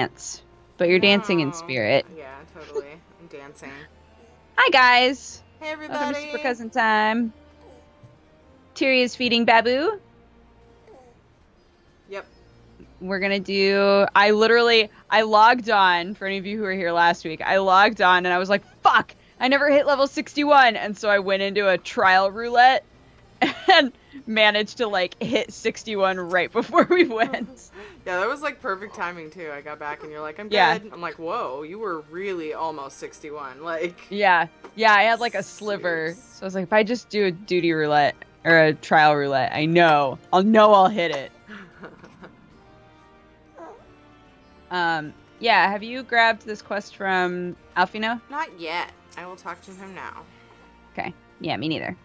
dance, but you're dancing in No. spirit. Yeah, totally. I'm dancing. Hi, guys. Hey, Welcome to Super everybody. Cousin Time. Tiri is feeding Babu. Yep. We're gonna do. I logged on. For any of you who were here last week, I logged on and I was like, "Fuck! I never hit level 61," and so I went into a trial roulette and managed to like hit 61 right before we went. Yeah, that was like perfect timing too. I got back and you're like, I'm Yeah, good. I'm like, whoa, you were really almost 61. Like, yeah, yeah. I had like a sliver, serious. so I was like, if I just do a duty roulette or a trial roulette, I'll hit it. Yeah. Have you grabbed this quest from Alfino? Not yet. I will talk to him now. Okay. Yeah, me neither.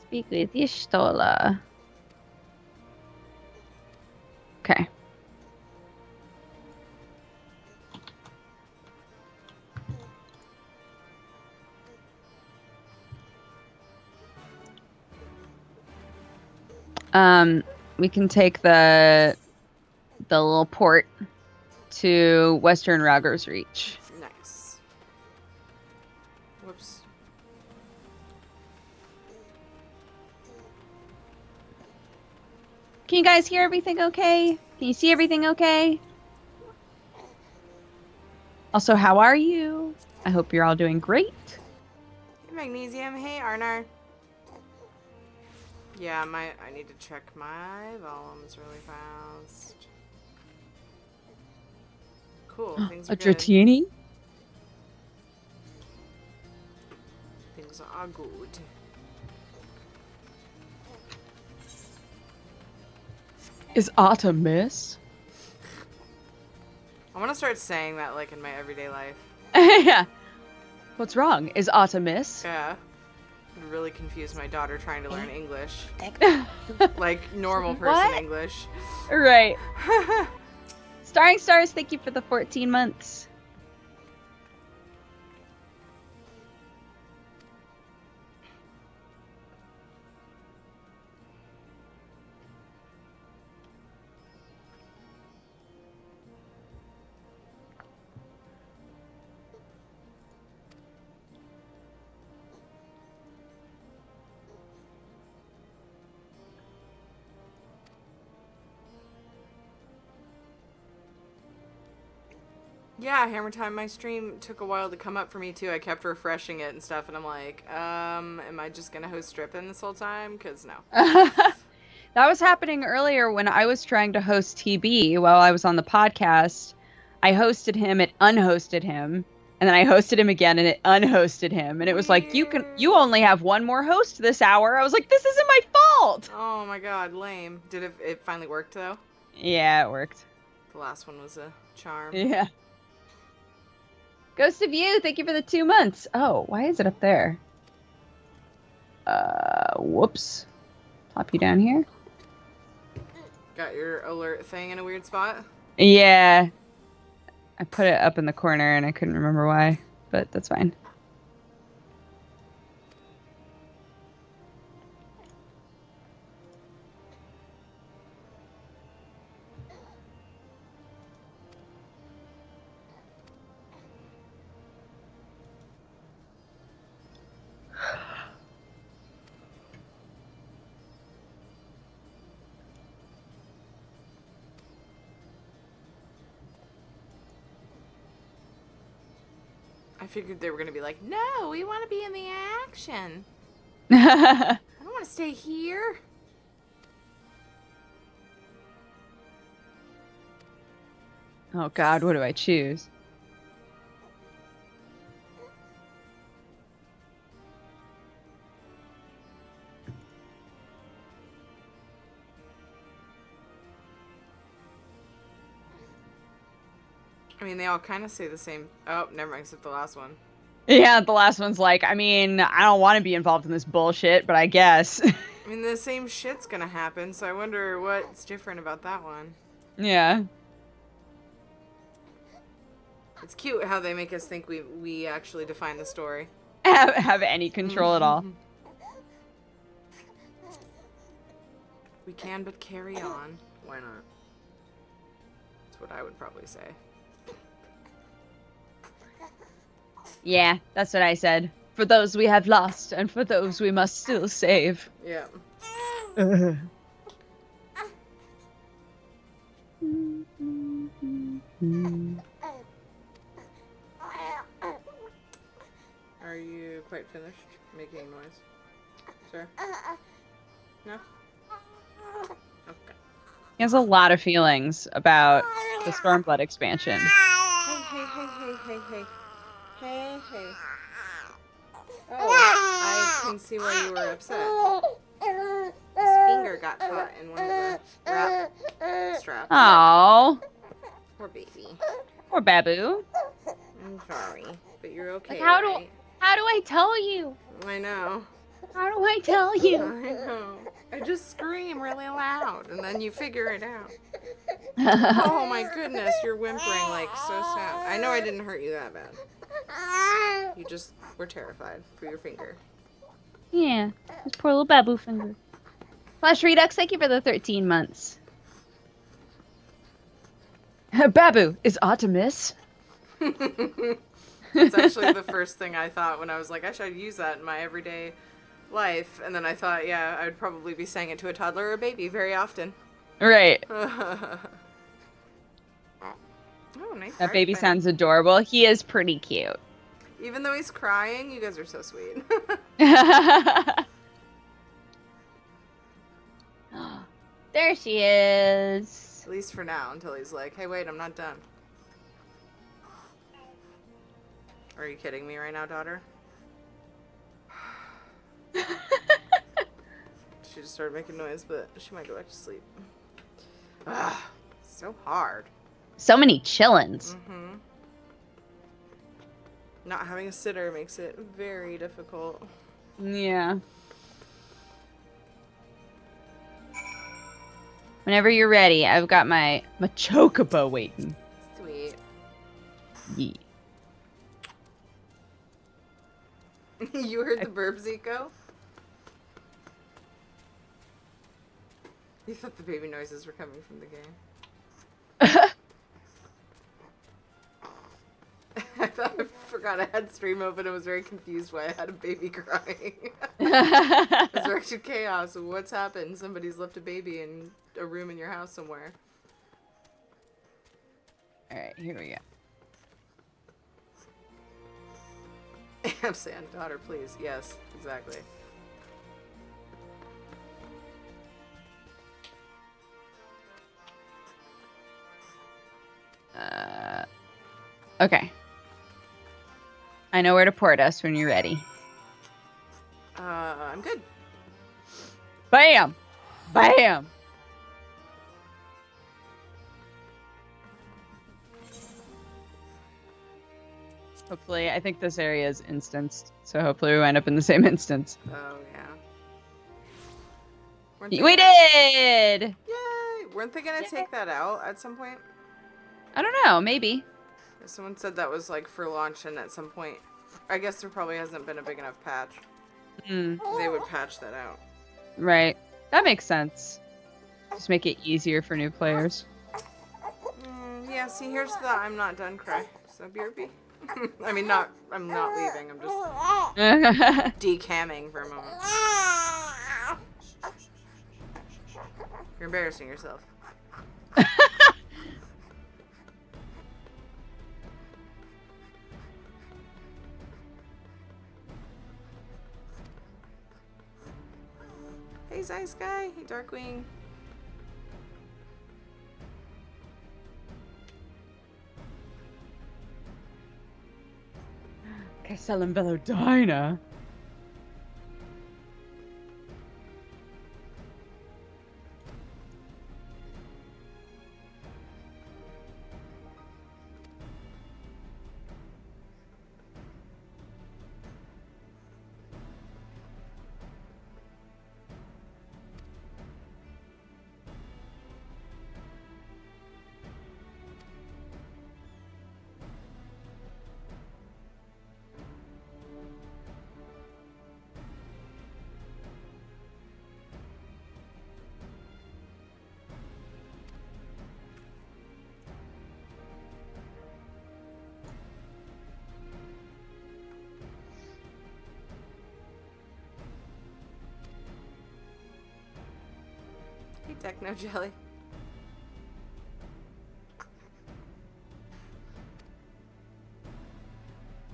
Speak with Y'shtola. Okay. We can take the little port to Western Ragor's Reach. Nice. Whoops. Can you guys hear everything okay? Can you see everything okay? Also, how are you? I hope you're all doing great. Hey, Magnesium. Hey, Arnar. Yeah, I need to check my volumes really fast. Cool, things are A good. Dratini? Things are good. Is Artemis? I want to start saying that like in my everyday life. Yeah. What's wrong? Is Artemis? Yeah. It would really confuse my daughter trying to learn English. Like normal person What? English. Right. Starring Stars, thank you for the 14 months. Yeah, Hammer Time, my stream took a while to come up for me too. I kept refreshing it and stuff, and I'm like, am I just gonna host Strippin this whole time? Cause no. That was happening earlier when I was trying to host TB while I was on the podcast. I hosted him, it unhosted him, and then I hosted him again and it unhosted him. And it was like, you only have one more host this hour. I was like, this isn't my fault. Oh my god, lame. Did it finally worked though? Yeah, it worked. The last one was a charm. Yeah. Ghost of You, thank you for the 2 months. Oh, why is it up there? Whoops. Pop you down here. Got your alert thing in a weird spot? Yeah. I put it up in the corner and I couldn't remember why, but that's fine. I figured they were gonna be like, no, we want to be in the action. I don't want to stay here. Oh God, what do I choose? I mean, they all kind of say the same. Oh, never mind, except the last one. Yeah, the last one's like, I mean, I don't want to be involved in this bullshit, but I guess. I mean, the same shit's gonna happen, so I wonder what's different about that one. Yeah. It's cute how they make us think we actually define the story. Have any control at all. We can but carry on. Why not? That's what I would probably say. Yeah, that's what I said. For those we have lost, and for those we must still save. Yeah. Are you quite finished making noise, sir? No? Okay. He has a lot of feelings about the Stormblood expansion. Hey. Hey. Oh, I can see why you were upset. His finger got caught in one of the wrap straps. Oh, Poor baby. poor Babu. I'm sorry, but you're okay, Like, how right? do I tell you? I know. How do I tell you? I know. I just scream really loud, and then you figure it out. Oh my goodness, you're whimpering like so sad. I know I didn't hurt you that bad. You just were terrified for your finger. Yeah, his poor little Babu finger. Flash Redux, thank you for the 13 months. Babu, is Artemis? That's actually the first thing I thought when I was like, I should use that in my everyday life. And then I thought, yeah, I would probably be saying it to a toddler or a baby very often. Right. Oh, nice. That baby sounds adorable. He is pretty cute. Even though he's crying, you guys are so sweet. There she is. At least for now, until he's like, hey, wait, I'm not done. Are you kidding me right now, daughter? She just started making noise, but she might go back to sleep. Ugh, so hard. So many chillins. Mm-hmm. Not having a sitter makes it very difficult. Yeah. Whenever you're ready, I've got my chocobo waiting. Sweet. Yeah. You heard the burps, Zico? You thought the baby noises were coming from the game. I forgot I had stream open and was very confused why I had a baby crying. Resurrection chaos. What's happened? Somebody's left a baby in a room in your house somewhere. Alright, here we go. I'm saying, daughter, please. Yes, exactly. Okay. I know where to port us when you're ready. I'm good. Bam! Bam! Hopefully, I think this area is instanced, so hopefully we wind up in the same instance. Oh, yeah. We did! Yay! Weren't they gonna take that out at some point? I don't know, maybe. Someone said that was like for launch, and at some point, I guess there probably hasn't been a big enough patch. They would patch that out. Right. That makes sense. Just make it easier for new players. Yeah, see, here's the I'm not done cry. So, BRB. I mean, I'm not leaving, I'm just decamming for a moment. You're embarrassing yourself. Hey, Ice Guy. Hey, Darkwing. Castellan Velodina. Techno jelly.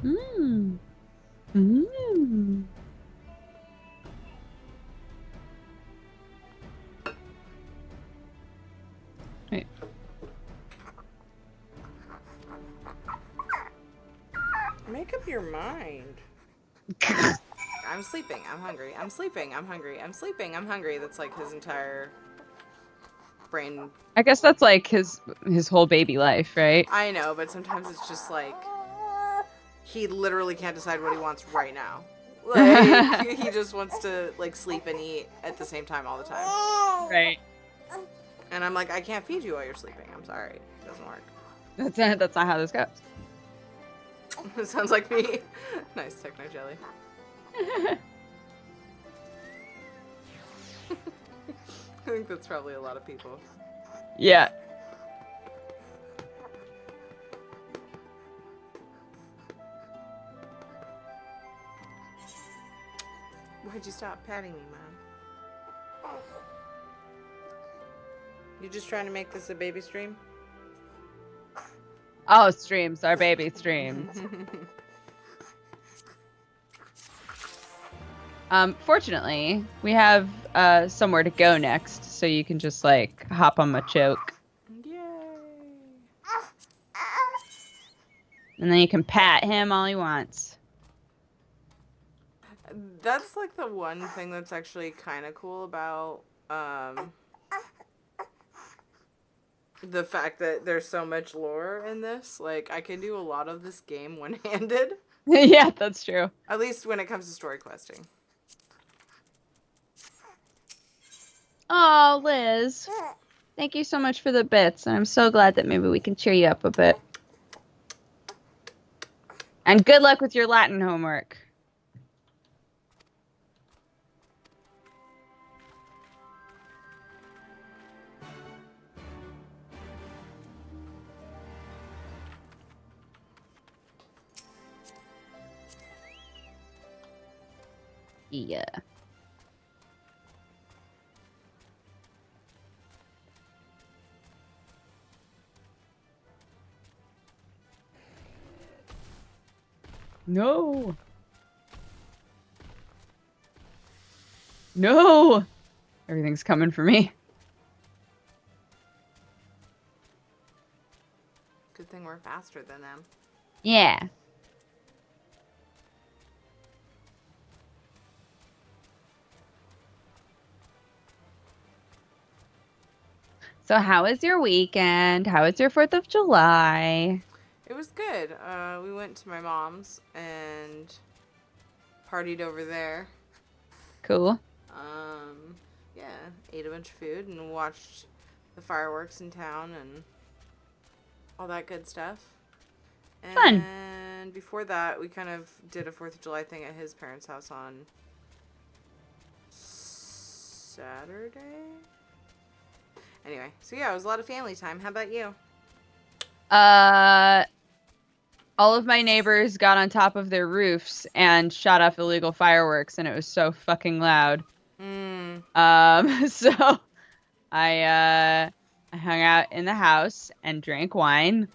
Mmm. Mmm. Wait. Make up your mind. I'm sleeping, I'm hungry, I'm sleeping, I'm hungry, I'm sleeping, I'm hungry. That's like his entire brain. I guess that's like his whole baby life, right? I know, but sometimes it's just like he literally can't decide what he wants right now. Like he just wants to like sleep and eat at the same time all the time. Right. And I'm like, I can't feed you while you're sleeping. I'm sorry. It doesn't work. That's not how this goes. It sounds like me. Nice techno jelly. I think that's probably a lot of people. Yeah. Why'd you stop patting me, Mom? You just trying to make this a baby stream? Oh, streams, our baby streams. Fortunately, we have somewhere to go next, so you can just like hop on my choke. Yay! And then you can pat him all he wants. That's like the one thing that's actually kind of cool about the fact that there's so much lore in this. Like, I can do a lot of this game one-handed. Yeah, that's true. At least when it comes to story questing. Oh, Liz. Thank you so much for the bits. I'm so glad that maybe we can cheer you up a bit. And good luck with your Latin homework. Yeah. No. No. Everything's coming for me. Good thing we're faster than them. Yeah. So how was your weekend? How was your 4th of July? It was good. We went to my mom's and partied over there. Cool. Yeah, ate a bunch of food and watched the fireworks in town and all that good stuff. Fun. And before that, we kind of did a 4th of July thing at his parents' house on Saturday? Anyway, so yeah, it was a lot of family time. How about you? All of my neighbors got on top of their roofs and shot off illegal fireworks, and it was so fucking loud. So I hung out in the house and drank wine,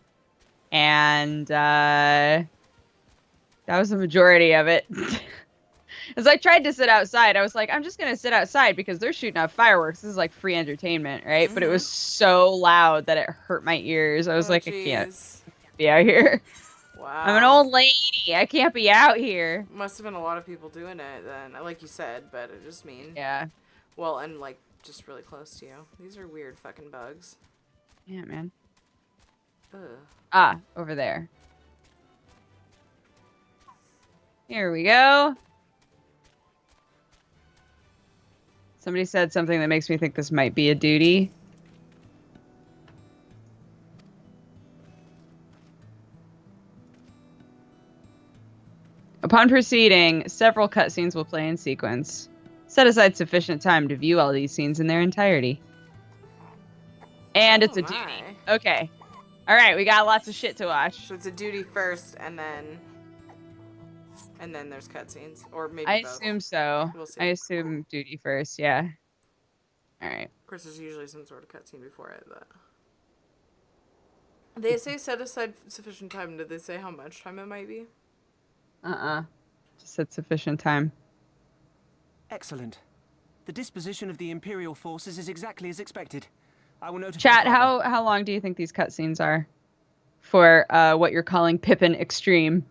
and that was the majority of it. As I tried to sit outside, I was like, I'm just gonna sit outside because they're shooting off fireworks. This is like free entertainment, right? But it was so loud that it hurt my ears. I was like, I can't be out here. Wow. I'm an old lady. I can't be out here. Must have been a lot of people doing it then, like you said, but it just mean. Yeah. Well, and like just really close to you. These are weird fucking bugs. Yeah, man. Ugh. Ah, over there. Here we go. Somebody said something that makes me think this might be a duty. Upon proceeding, several cutscenes will play in sequence. Set aside sufficient time to view all these scenes in their entirety. And it's a duty. Okay. All right, we got lots of shit to watch. So it's a duty first, and then there's cutscenes, or maybe I both. assume so. We'll see. I assume duty first, yeah. All right. Of course, there's usually some sort of cutscene before it, but... They say set aside sufficient time. Did they say how much time it might be? Just said sufficient time. Excellent. The disposition of the Imperial forces is exactly as expected. I will notify Chat, Father. how long do you think these cutscenes are for what you're calling Pippin Extreme?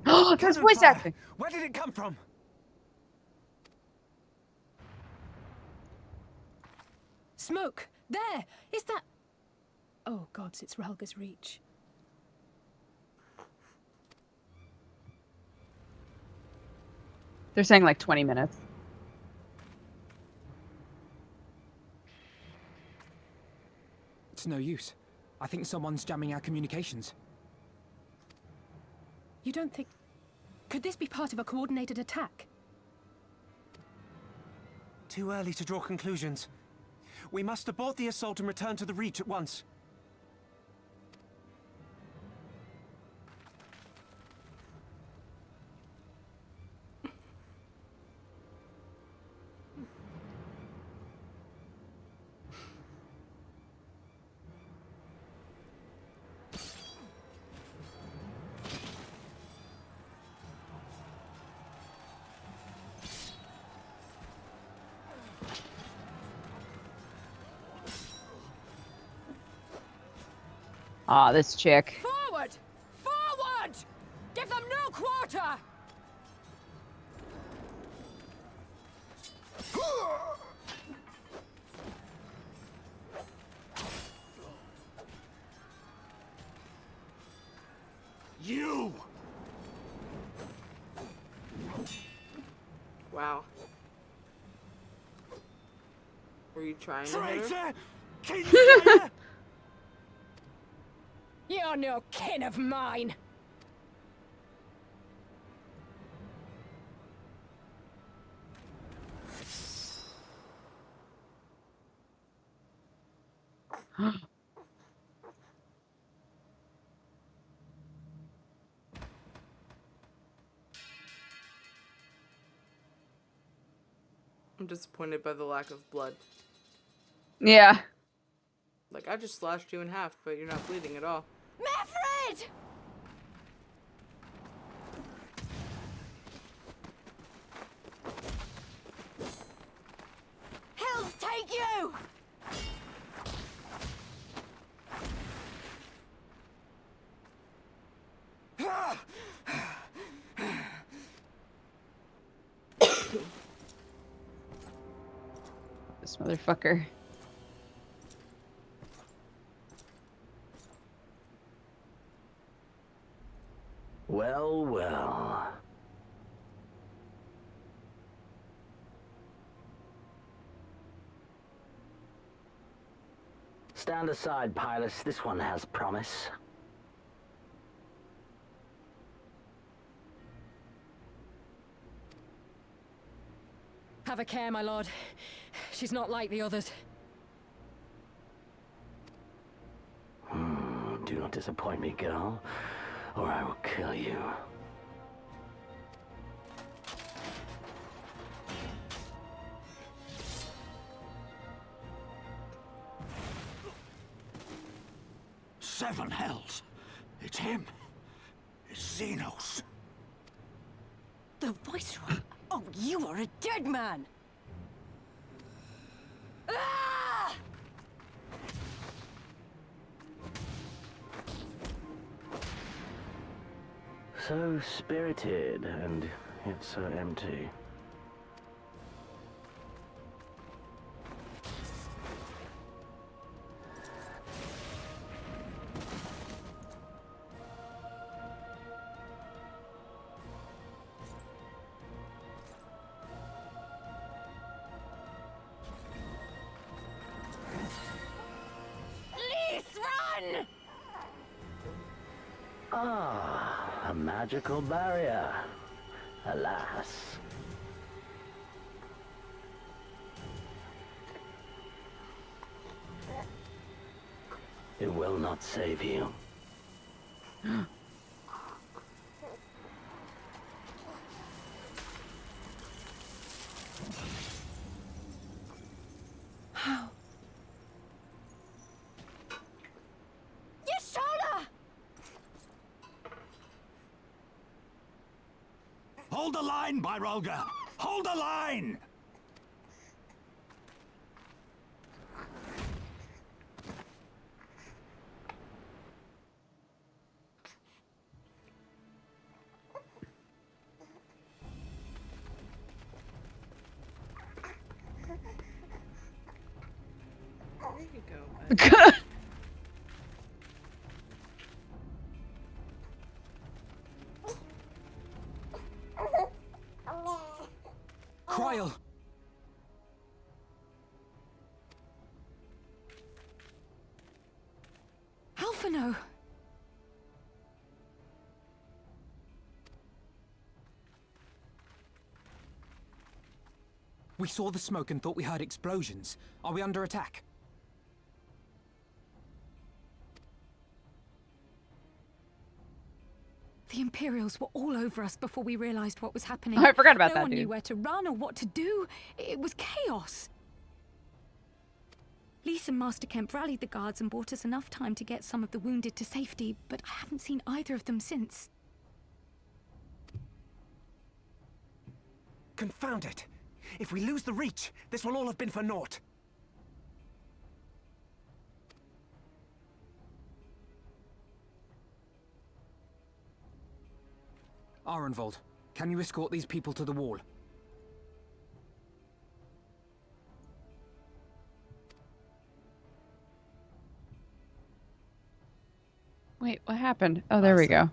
Oh, that's Cannon voice fire! acting. Where did it come from? Smoke! There! Is that... Oh, gods, it's Relga's Reach. They're saying like 20 minutes. It's no use. I think someone's jamming our communications. You don't think... Could this be part of a coordinated attack? Too early to draw conclusions. We must abort the assault and return to the Reach at once. Aw, this chick. Forward! Forward! Give them no quarter! You! Wow. Were you trying to hit her? Traitor! Kinslayer! You're no kin of mine! I'm disappointed by the lack of blood. Yeah. Like, I just slashed you in half, but you're not bleeding at all. Meffred! Hells take you! This motherfucker. Well, well. Stand aside, Pilus. This one has promise. Have a care, my lord. She's not like the others. Do not disappoint me, girl, or I will kill you. Seven hells! It's him! It's Xenos! The Viceroy? Oh, you are a dead man! Ah! So spirited, and yet so empty. Run! Ah, a magical barrier. Alas. It will not save you. Hold the line, Byrolga! Hold the line! There you go, bud. Cryle! Alphino! We saw the smoke and thought we heard explosions. Are we under attack? The Imperials were all over us before we realized what was happening. Oh, I forgot about no that, one dude. knew where to run or what to do. It was chaos. Lise and Master Kemp rallied the guards and bought us enough time to get some of the wounded to safety, but I haven't seen either of them since. Confound it! If we lose the Reach, this will all have been for naught. Arenvold, can you escort these people to the wall? Wait, what happened? Oh, there we go.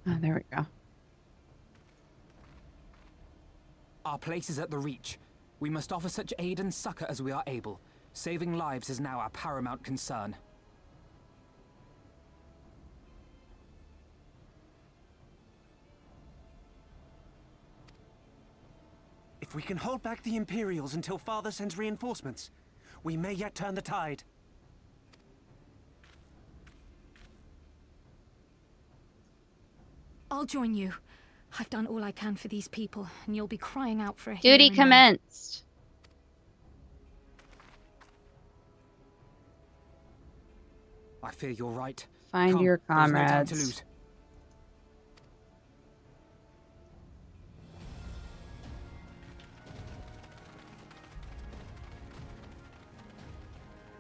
Oh, there we go. Our place is at the Reach. We must offer such aid and succor as we are able. Saving lives is now our paramount concern. If we can hold back the Imperials until Father sends reinforcements, we may yet turn the tide. I'll join you. I've done all I can for these people, and you'll be crying out for a hero Duty in there. commenced. I fear you're right. Find Come, your there's no time to comrades. lose.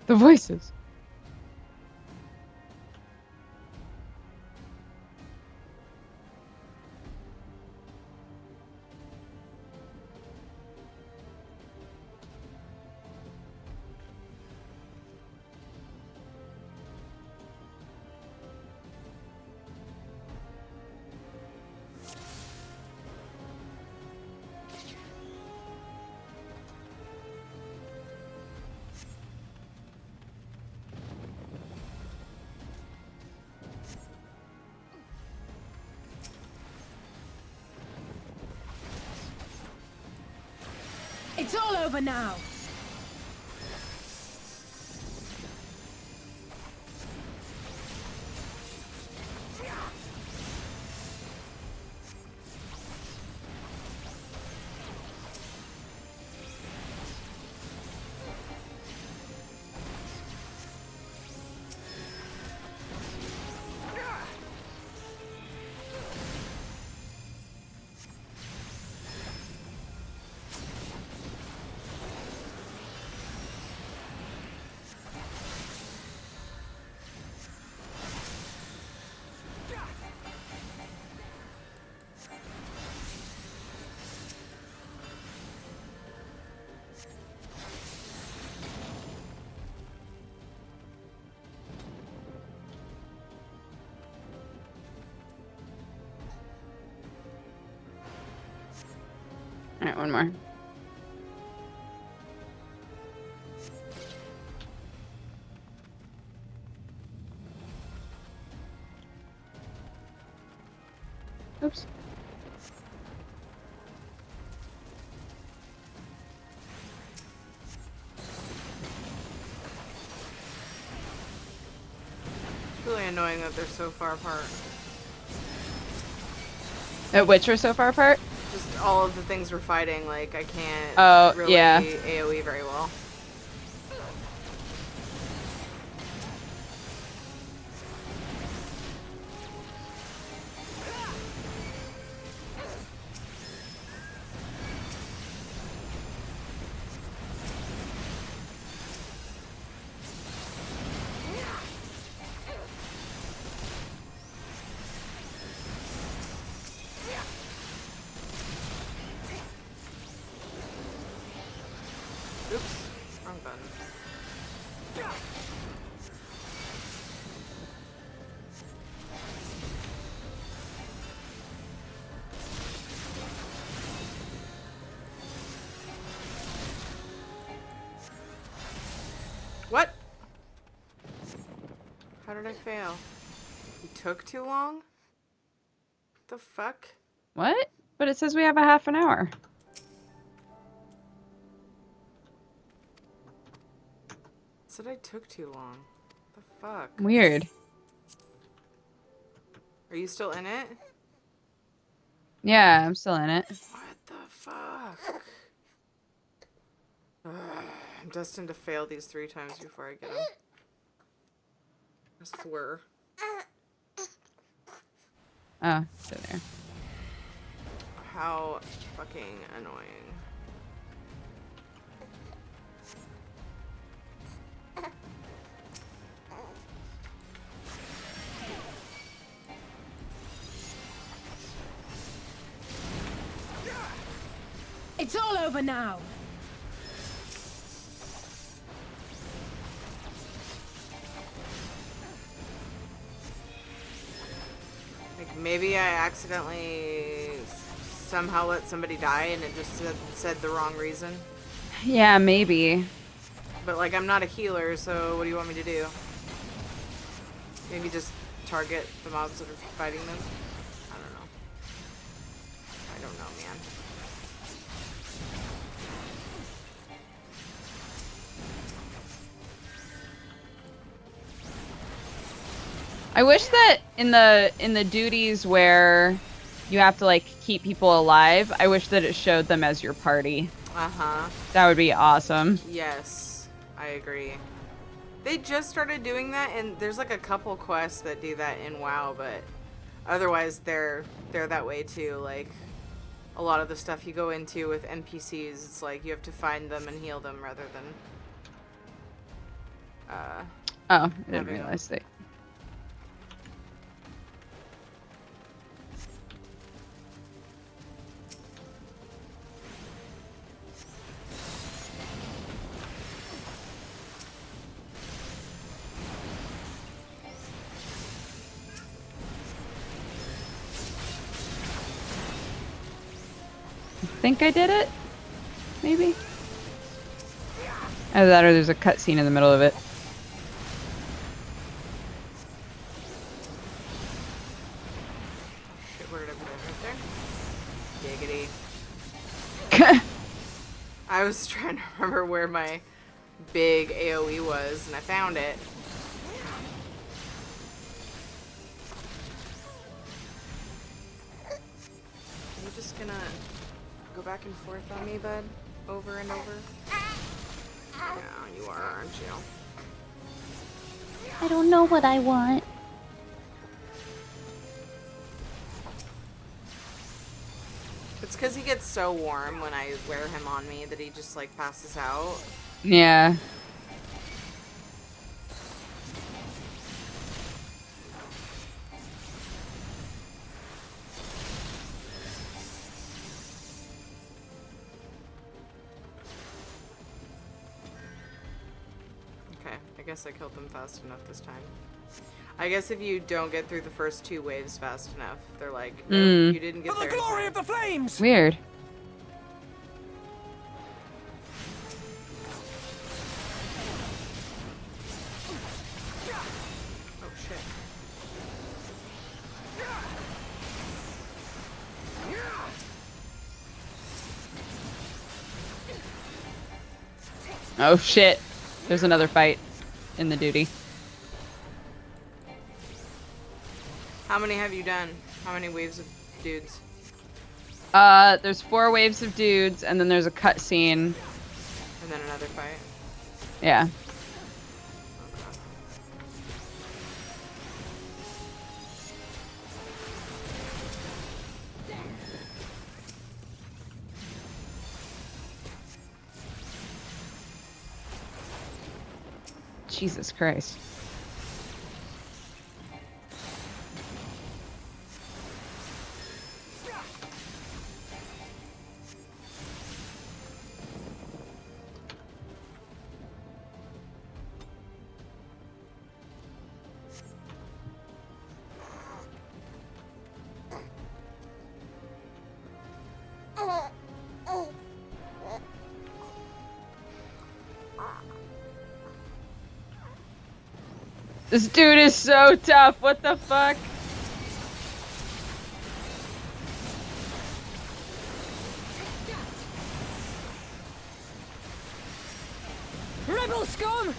The voices. It's all over now! All right, one more. Oops. It's really annoying that they're so far apart. Which are so far apart? Just all of the things we're fighting, like, I can't Oh, really yeah. AoE very well. How did I fail? You took too long? What the fuck? What? But it says we have a half an hour. Said I took too long. What the fuck? Weird. Are you still in it? Yeah, I'm still in it. What the fuck? Ugh, I'm destined to fail these 3 times before I get them. I swear. Oh, so there. How fucking annoying. It's all over now. Like, maybe I accidentally somehow let somebody die and it just said the wrong reason. Yeah, maybe. But, like, I'm not a healer, so what do you want me to do? Maybe just target the mobs that are fighting them? I don't know. I don't know, man. I wish that in the duties where you have to like keep people alive, I wish that it showed them as your party. Uh-huh. That would be awesome. Yes, I agree. They just started doing that, and there's like a couple quests that do that in WoW, but otherwise they're that way too. Like, a lot of the stuff you go into with NPCs, it's like you have to find them and heal them rather than Oh, I didn't Having realize that. I think I did it? Maybe? Either that or there's a cutscene in the middle of it. shit, where did I put it? Right there? Giggity. I was trying to remember where my big AoE was, and I found it. Are you just gonna go back and forth on me, bud? Over and over? Yeah, you are, aren't you? I don't know what I want. It's because he gets so warm when I wear him on me that he just, like, passes out. Yeah. Okay, I guess I killed them fast enough this time. I guess if you don't get through the first 2 waves fast enough, they're like, nope, you didn't get For there the in glory time. of the flames! Weird. Oh, shit. Oh shit. There's another fight in the duty. How many have you done? How many waves of dudes? There's 4 waves of dudes, and then there's a cutscene. And then another fight? Yeah. Jesus Christ. This dude is so tough. What the fuck? Rebel scum!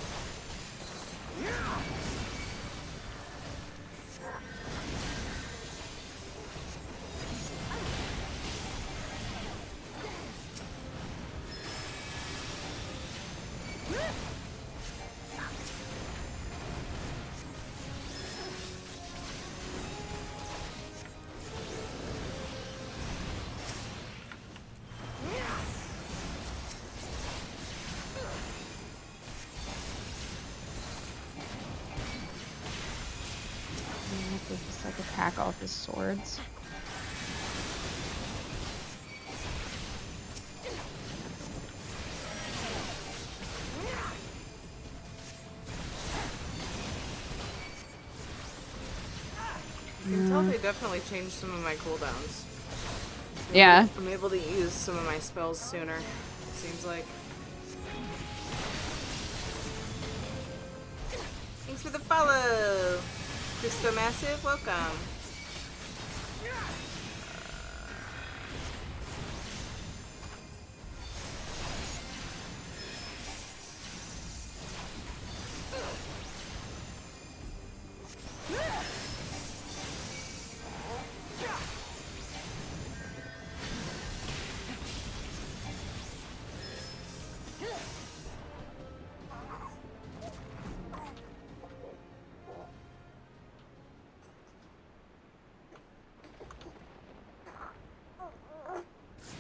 Just like attack all of his swords. I can tell they definitely changed some of my cooldowns. Yeah. I'm able to use some of my spells sooner, seems like. Thanks for the follow! Crystal Massive, welcome.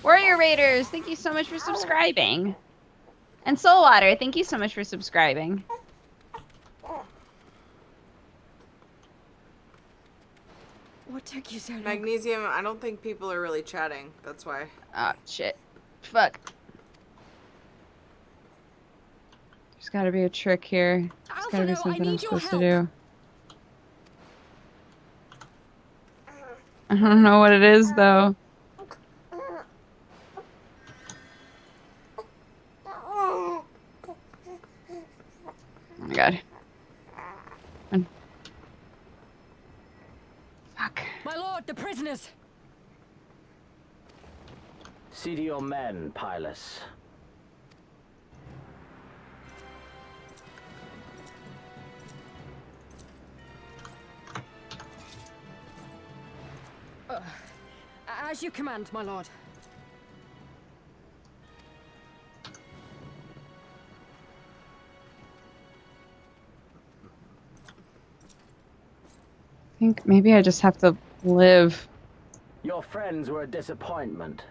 Warrior Raiders, thank you so much for subscribing. And Soulwater, thank you so much for subscribing. What took you so long? Magnesium, I don't think people are really chatting, that's why. Oh, shit. Fuck. There's gotta be a trick here. There's gotta be Alphino, I something I'm need your supposed to help. do. I don't know what it is, though. Oh my god. Fuck. My lord, the prisoners! See to your men, Pylus. As you command, my lord. I think maybe I just have to live. Your friends were a disappointment.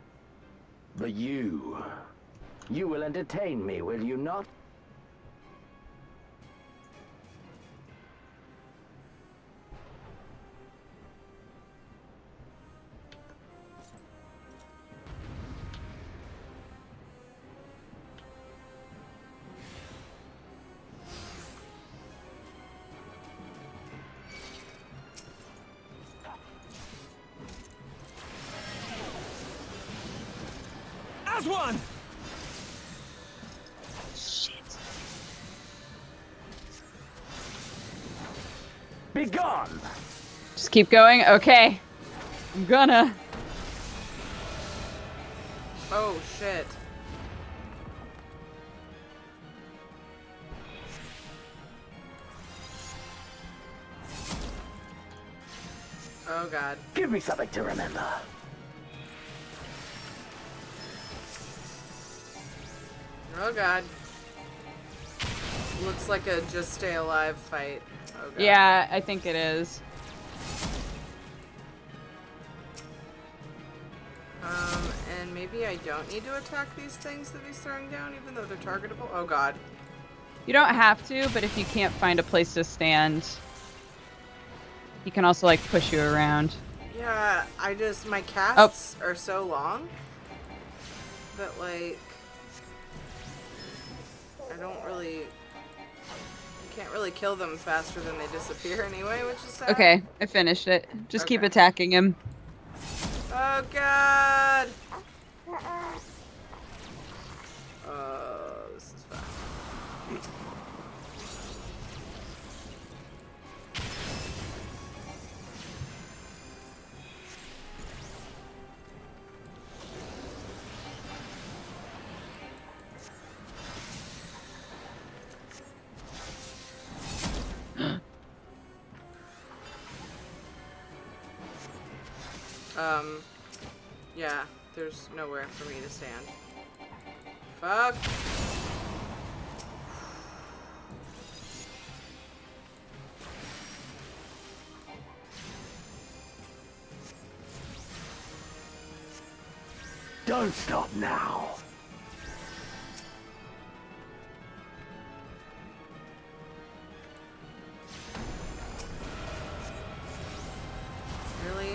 But you will entertain me, will you not? As one! Shit. Be gone! Just keep going? Okay. I'm gonna. Oh, shit. Oh, God. Give me something to remember. Oh, God. Looks like a just stay alive fight. Oh, God. Yeah, I think it is. And maybe I don't need to attack these things that he's throwing down, even though they're targetable. Oh, God. You don't have to, but if you can't find a place to stand, he can also, like, push you around. Yeah, my casts are so long that, like, I can't really kill them faster than they disappear anyway, which is sad. Okay, I finished it. Just keep Okay. attacking him. Oh, God! Oh, this is fun. Yeah, there's nowhere for me to stand. Fuck. Don't stop now. Really?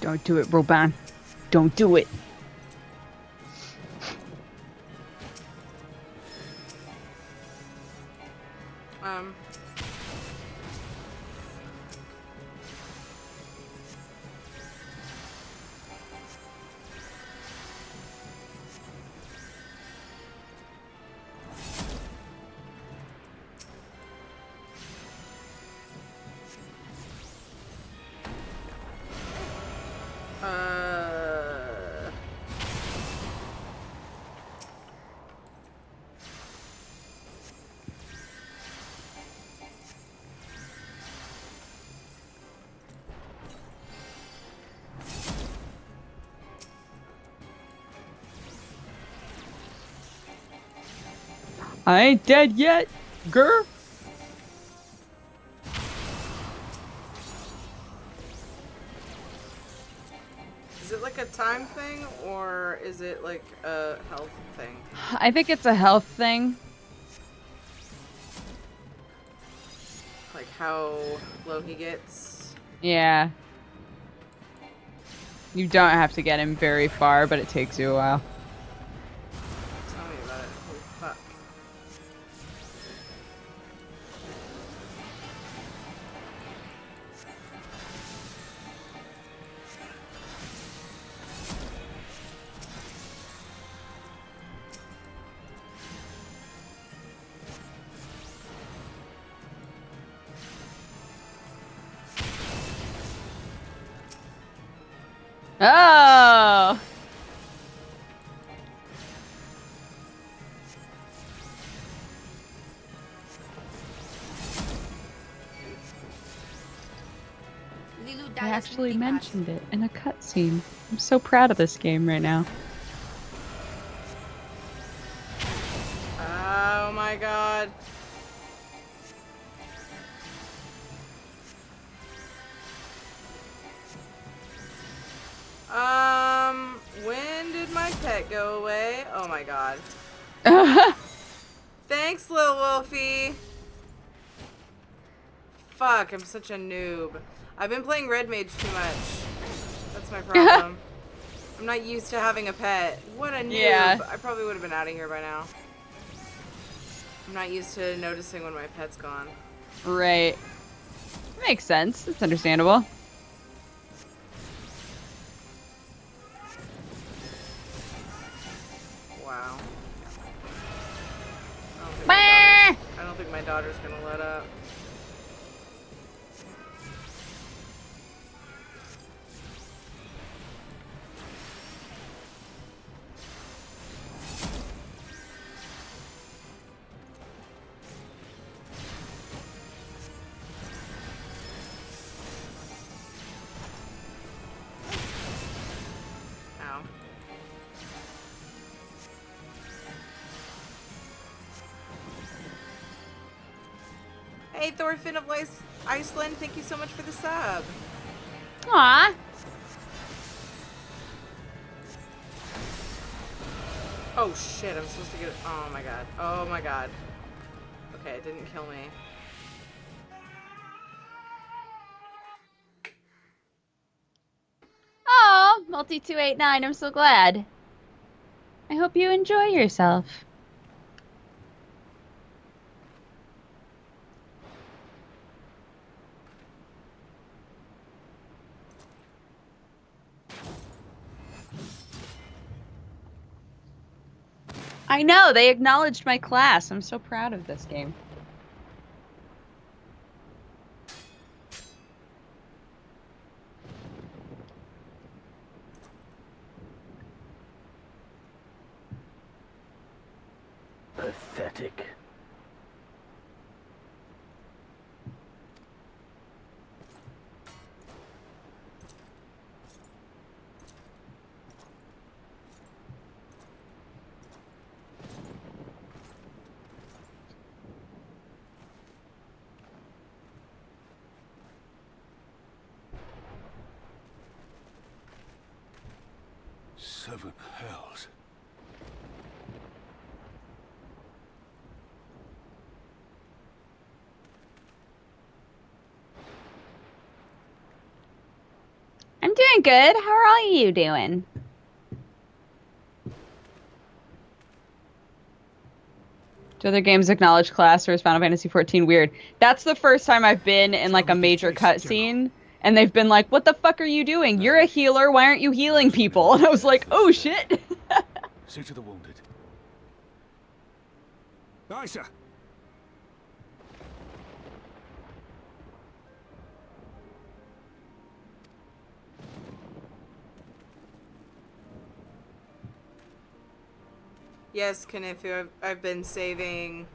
Don't do it, Roban. Don't do it. Um. I ain't dead yet, girl. Is it like a time thing, or is it like a health thing? I think it's a health thing. Like how low he gets? Yeah. You don't have to get him very far, but it takes you a while. Tell me about it. Holy fuck. Oh! I actually mentioned it in a cutscene. I'm so proud of this game right now. Oh my god. When did my pet go away? Oh my god. Thanks, Lil Wolfie. Fuck, I'm such a noob. I've been playing Red Mage too much. That's my problem. I'm not used to having a pet. What a noob. Yeah. I probably would have been out of here by now. I'm not used to noticing when my pet's gone. Right. Makes sense. It's understandable. Wow. Bah! I don't think my daughter's gonna let up. Ow. Hey, Thorfinn of Iceland, thank you so much for the sub. Aw. Oh shit, I'm supposed to get it. Oh my god. Oh my god. Okay, it didn't kill me. Oh, Multi289, I'm so glad. I hope you enjoy yourself. I know, they acknowledged my class. I'm so proud of this game. Pathetic. Seven hells. I'm doing good. How are all you doing? Do other games acknowledge class, or is Final Fantasy XIV weird? That's the first time I've been in like a major cutscene, and they've been like, "What the fuck are you doing? You're a healer. Why aren't you healing people?" And I was like, "Oh shit." See to the wounded. Aye, sir. Yes, Knifu, I've been saving.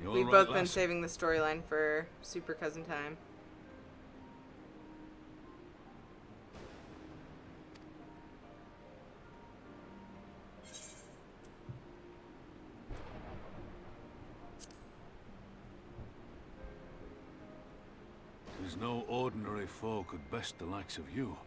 You We've all both right, been lass? saving the storyline for Super Cousin Time. There's no ordinary foe could best the likes of you.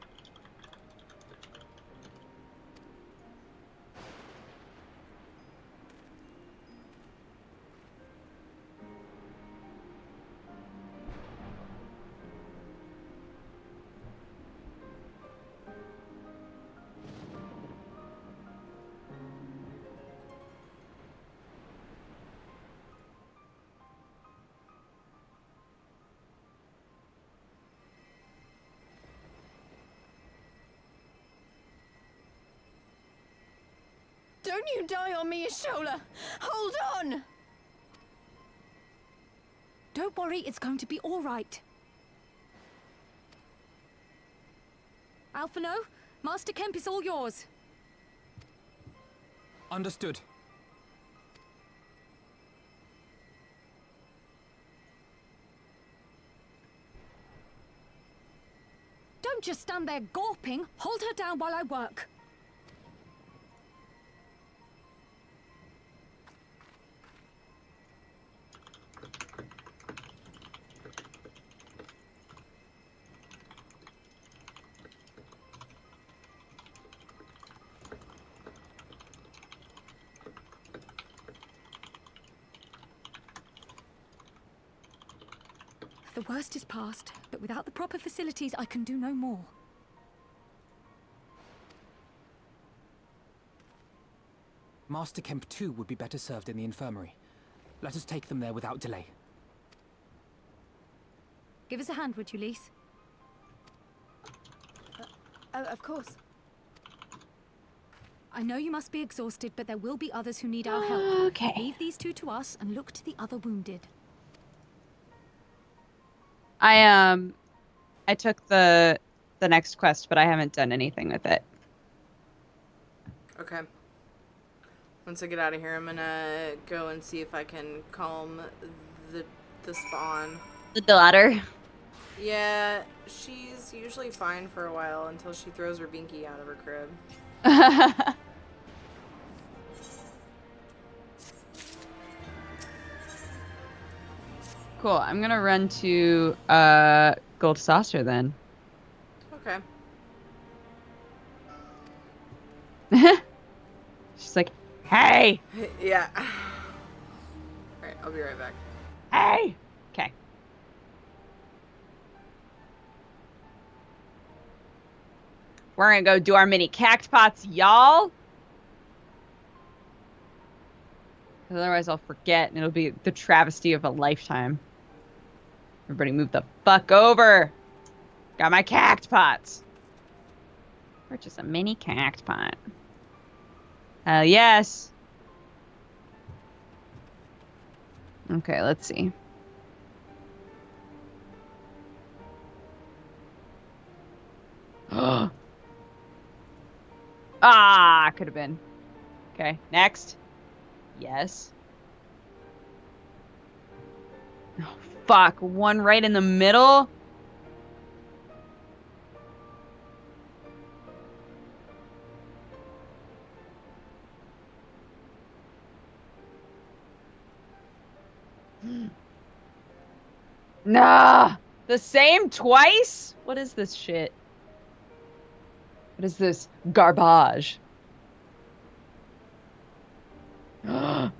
Don't you die on me, Ashola! Hold on! Don't worry, it's going to be all right. Alphino, Master Kemp is all yours. Understood. Don't just stand there gawping. Hold her down while I work. The worst is past, but without the proper facilities, I can do no more. Master Kemp too would be better served in the infirmary. Let us take them there without delay. Give us a hand, would you, Lise? Of course. I know you must be exhausted, but there will be others who need our help. Okay. Leave these two to us and look to the other wounded. I took the next quest, but I haven't done anything with it. Okay. Once I get out of here, I'm gonna go and see if I can calm the spawn. The daughter. Yeah, she's usually fine for a while until she throws her binky out of her crib. Cool. I'm gonna run to Gold Saucer then. Okay. She's like, "Hey, Yeah. Alright, I'll be right back. hey." Okay. We're gonna go do our mini cactpots, y'all. Because otherwise I'll forget and it'll be the travesty of a lifetime. Everybody move the fuck over. Got my cactpots. Purchase a mini cactpot. Hell yes. Okay, let's see. Ah, could have been. Okay, next. Yes. Oh, fuck. One right in the middle. Nah. The same twice? What is this shit? What is this garbage? Hell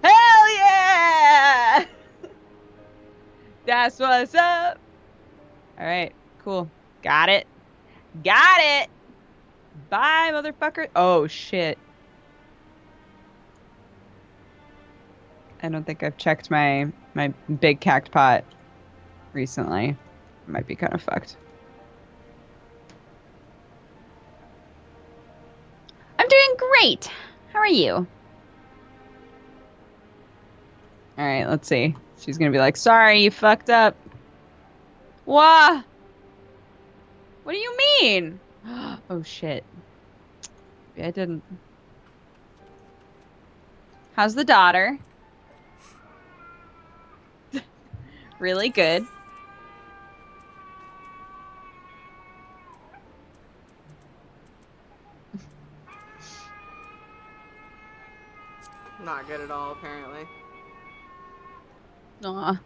yeah! That's what's up. All right, cool. Got it. Got it. Bye, motherfucker. Oh, shit. I don't think I've checked my big cacti pot recently. Might be kind of fucked. I'm doing great. How are you? All right, let's see. She's gonna be like, sorry, you fucked up. Wah! What do you mean? Oh, shit. Maybe I didn't. How's the daughter? Really good. Not good at all, apparently. Aw.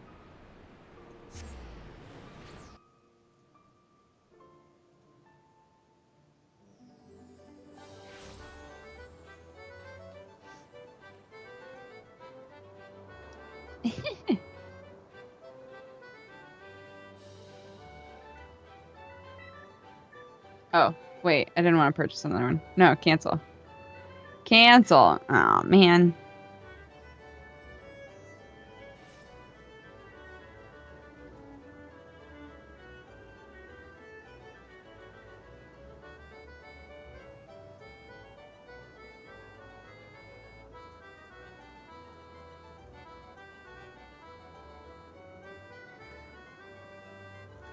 Oh, wait. I didn't want to purchase another one. No, cancel. Cancel. Oh, man.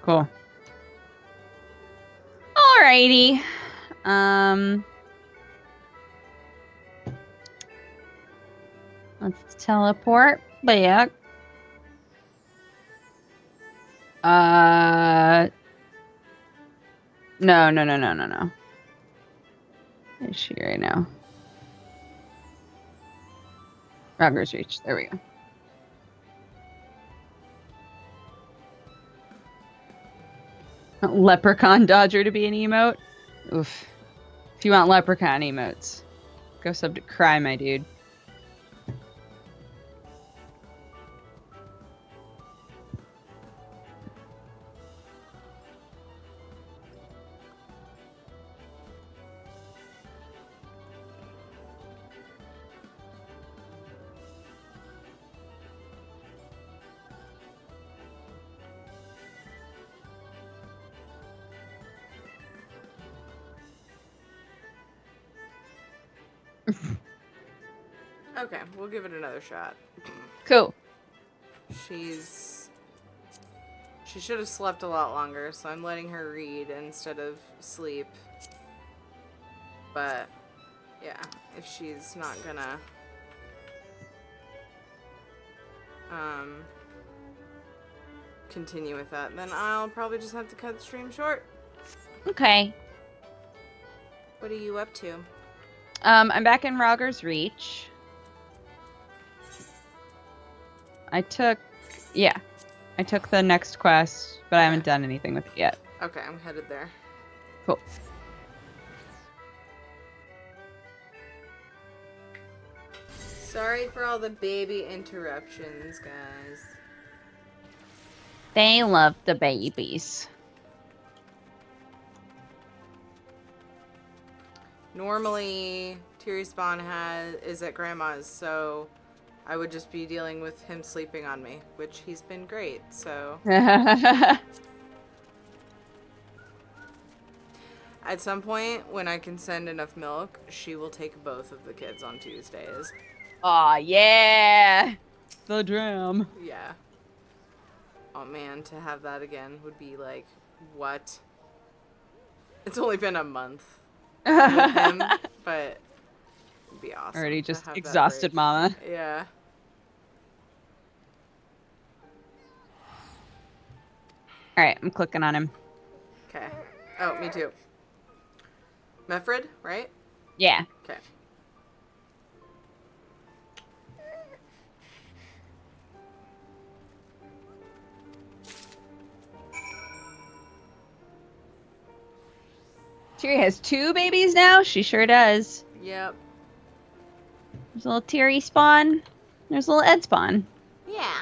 Cool. Alrighty. Let's teleport back. No. Where is she right now? Rogers Reach. There we go. Leprechaun Dodger to be an emote? Oof. If you want leprechaun emotes, go sub to Cry, my dude. Okay, we'll give it another shot. Cool. She should have slept a lot longer, so I'm letting her read instead of sleep. But, yeah, if she's not gonna continue with that, then I'll probably just have to cut the stream short. Okay. What are you up to? I'm back in Rogers Reach. I took the next quest, but I haven't done anything with it yet. Okay, I'm headed there. Cool. Sorry for all the baby interruptions, guys. They love the babies. Normally, Teary Spawn is at Grandma's, so I would just be dealing with him sleeping on me, which he's been great, so... At some point, when I can send enough milk, she will take both of the kids on Tuesdays. Aw, yeah! The dram. Yeah. Oh man, to have that again would be like, what? It's only been a month with him, but It'd be awesome. Already to just have that exhausted break. mama. Yeah. Alright, I'm clicking on him. Okay. Oh, me too. Mefred, right? Yeah. Okay. Tiri has 2 babies now? She sure does. Yep. There's a little Tiri spawn. There's a little Ed spawn. Yeah.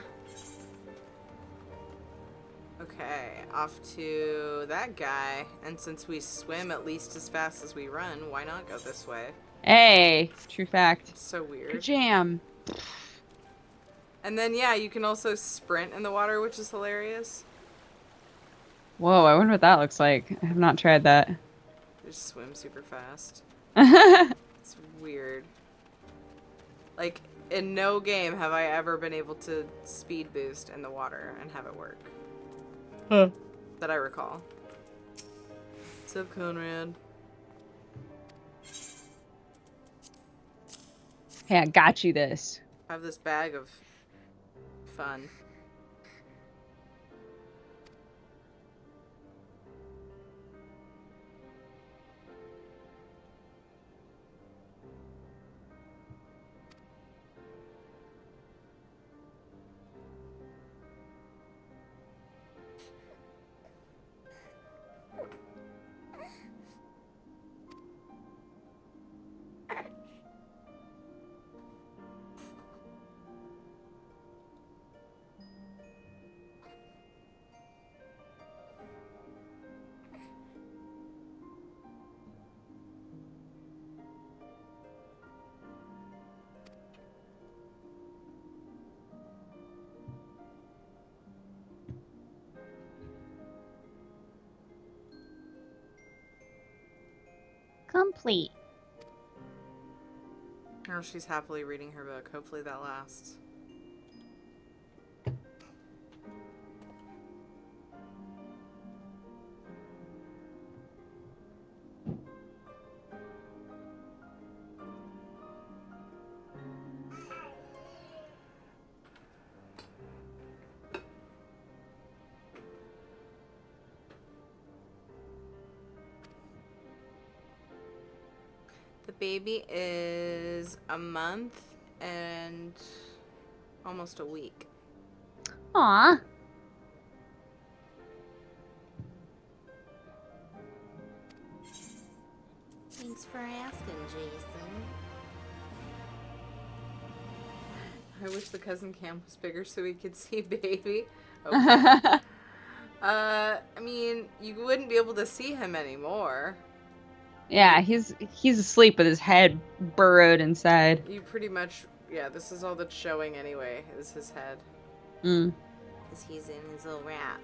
Okay, off to that guy. And since we swim at least as fast as we run, why not go this way? Hey, true fact. It's so weird. Jam. And then, yeah, you can also sprint in the water, which is hilarious. Whoa, I wonder what that looks like. I have not tried that. Just swim super fast. It's weird. Like, in no game have I ever been able to speed boost in the water and have it work. Huh. That I recall. What's up, Conrad? Hey, I got you this. I have this bag of fun. Complete. Oh, she's happily reading her book. Hopefully that lasts. The baby is a month and almost a week. Aw. Thanks for asking, Jason. I wish the cousin cam was bigger so we could see baby. Okay. I mean, you wouldn't be able to see him anymore. Yeah, he's asleep with his head burrowed inside. You pretty much, yeah, this is all that's showing anyway, is his head. Mm. Because he's in his little wrap.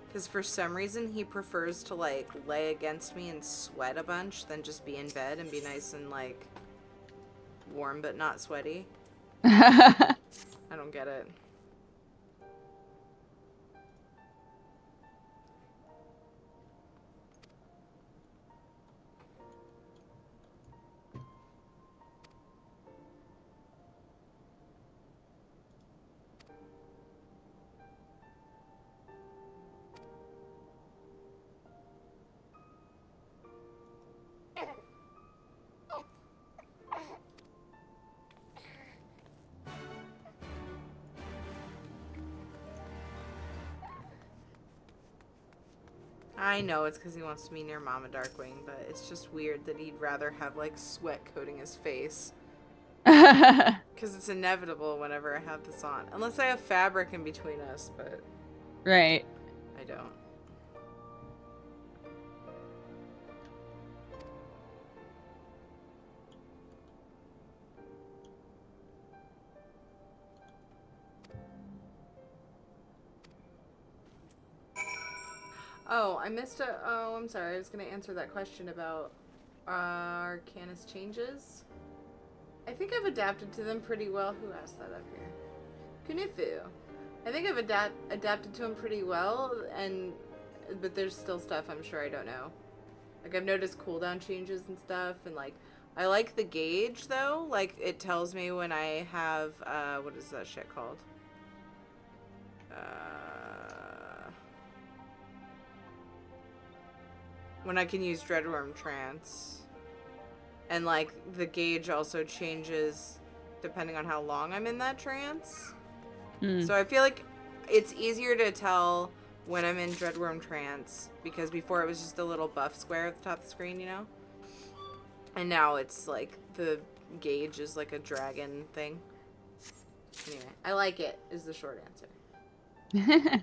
Because for some reason he prefers to, like, lay against me and sweat a bunch than just be in bed and be nice and, like, warm but not sweaty. I don't get it. I know it's because he wants to be near Mama Darkwing, but it's just weird that he'd rather have, like, sweat coating his face. Because it's inevitable whenever I have this on. Unless I have fabric in between us, but Right. I don't. Oh, I missed a... Oh, I'm sorry. I was going to answer that question about Arcanus changes. I think I've adapted to them pretty well. Who asked that up here? Kunifu. I think I've adapted to them pretty well, but there's still stuff I'm sure I don't know. Like, I've noticed cooldown changes and stuff, and, like, I like the gauge, though. Like, it tells me when I have, what is that shit called? When I can use Dreadworm Trance. And, like, the gauge also changes depending on how long I'm in that trance. So I feel like it's easier to tell when I'm in Dreadworm Trance, because before it was just a little buff square at the top of the screen, you know? And now it's like the gauge is like a dragon thing. Anyway, I like it, is the short answer.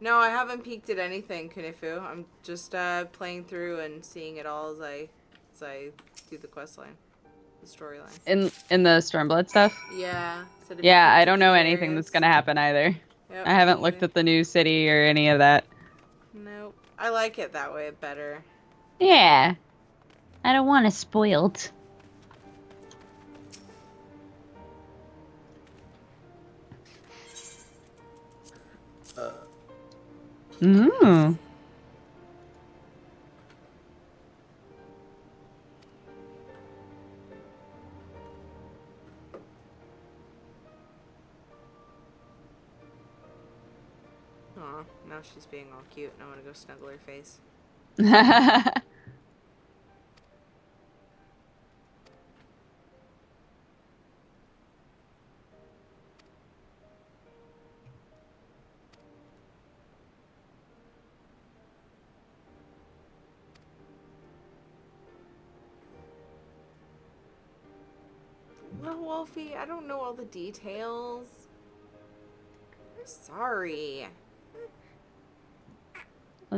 No, I haven't peeked at anything, Kunifu. I'm just playing through and seeing it all as I do the quest line, the storyline. In the Stormblood stuff? Yeah. So Yeah, I don't know anything that's gonna happen either. Yep, I haven't me looked either. at the new city or any of that. Nope. I like it that way better. Yeah. I don't want it spoiled. Ooh. Aw, now she's being all cute and I want to go snuggle her face. Well, Wolfie, I don't know all the details. Sorry.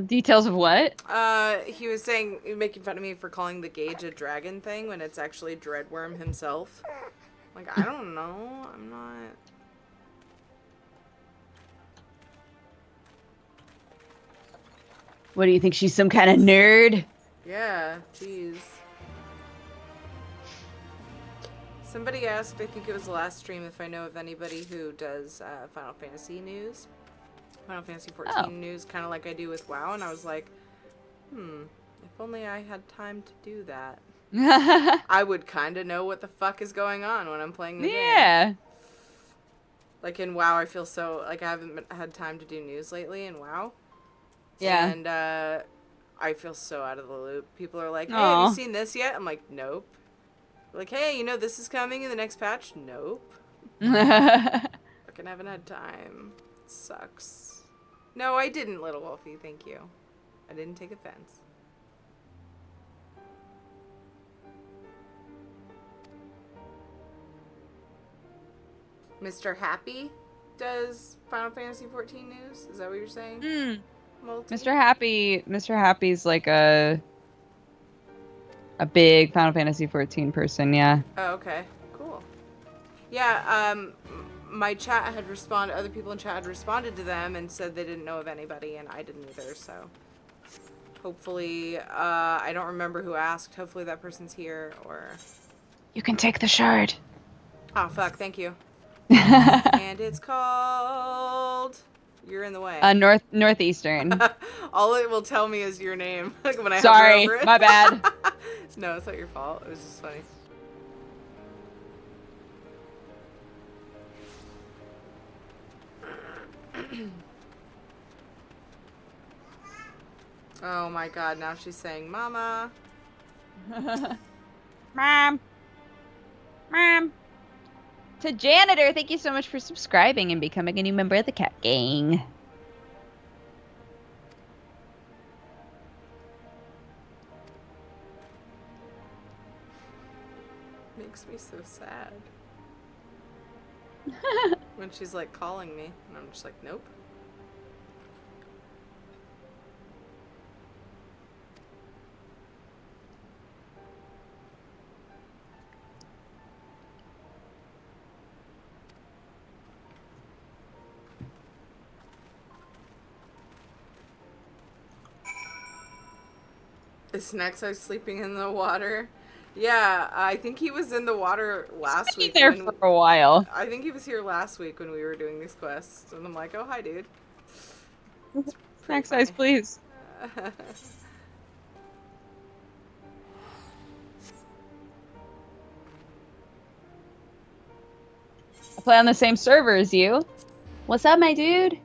Details of what? He was saying, making fun of me for calling the gauge a dragon thing when it's actually Dreadworm himself. Like, I don't know. I'm not... What do you think? She's some kind of nerd? Yeah, jeez. Somebody asked, I think it was the last stream, if I know of anybody who does Final Fantasy news. Final Fantasy 14 news, kind of like I do with WoW, and I was like, if only I had time to do that. I would kind of know what the fuck is going on when I'm playing the game. Yeah. Like in WoW, I feel so, like I haven't had time to do news lately in WoW. Yeah. And I feel so out of the loop. People are like, hey, Aw. have you seen this yet? I'm like, nope. Like, hey, you know this is coming in the next patch? Nope. Fucking haven't had time. It sucks. No, I didn't, Little Wolfie. Thank you. I didn't take offense. Mr. Happy does Final Fantasy 14 news? Is that what you're saying? Multi? Mr. Happy's like a big Final Fantasy 14 person, yeah. Oh, okay. Cool. Yeah, my chat had responded, other people in chat had responded to them and said they didn't know of anybody, and I didn't either, so. Hopefully, I don't remember who asked. Hopefully that person's here, or... You can take the shard. Oh, fuck, thank you. And it's called... You're in the way. Northeastern. All it will tell me is your name when I Sorry, hover over it. my bad. No, it's not your fault. It was just funny. Oh my god, now she's saying mama. Mom. Mom. To Janitor, thank you so much for subscribing and becoming a new member of the Cat Gang. Makes me so sad. When she's like calling me, and I'm just like, nope. Is Nexo sleeping in the water? Yeah, I think he was in the water last week. There for a while. I think he was here last week when we were doing these quests, and I'm like, oh, hi, dude. Snack size, please. I play on the same server as you. What's up, my dude?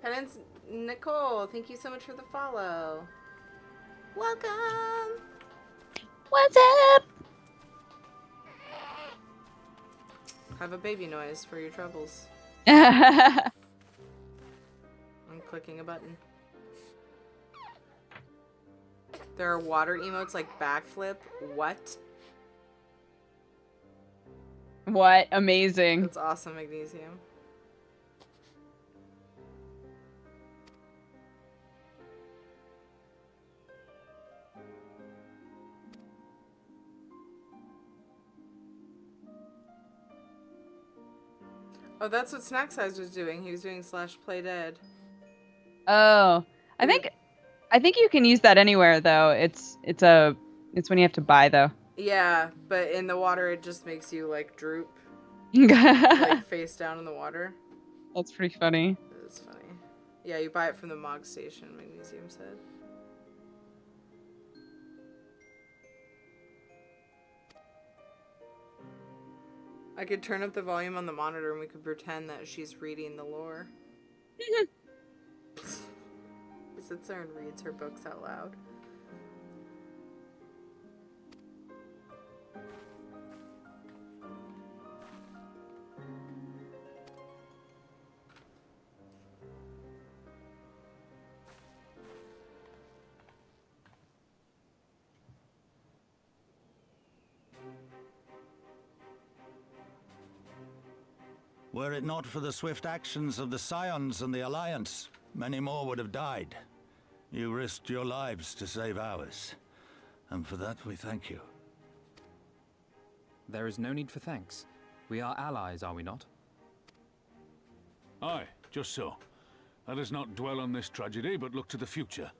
Penance Nicole, thank you so much for the follow. Welcome. What's up? Have a baby noise for your troubles. What? I'm clicking a button. There are water emotes like backflip. What? Amazing. That's awesome, Magnesium. Oh, that's what Snack Size was doing. He was doing /play dead. Oh, I think you can use that anywhere though. It's when you have to buy though. Yeah, but in the water it just makes you like droop, like face down in the water. That's pretty funny. It's funny. Yeah, you buy it from the Mog Station, Magnesium said. I could turn up the volume on the monitor and we could pretend that she's reading the lore. She sits there and reads her books out loud. Were it not for the swift actions of the Scions and the Alliance, many more would have died. You risked your lives to save ours, and for that we thank you. There is no need for thanks. We are allies, are we not? Aye, just so. Let us not dwell on this tragedy, but look to the future.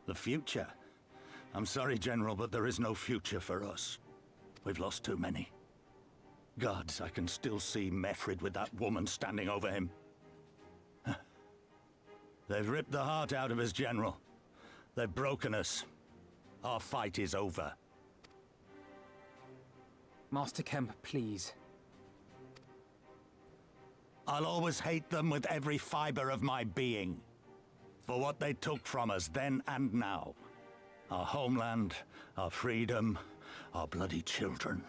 The future? I'm sorry, General, but there is no future for us. We've lost too many. Gods, I can still see Mefrid with that woman standing over him. They've ripped the heart out of us, General. They've broken us. Our fight is over. Master Kemp, please. I'll always hate them with every fiber of my being. For what they took from us then and now. Our homeland, our freedom, our bloody children.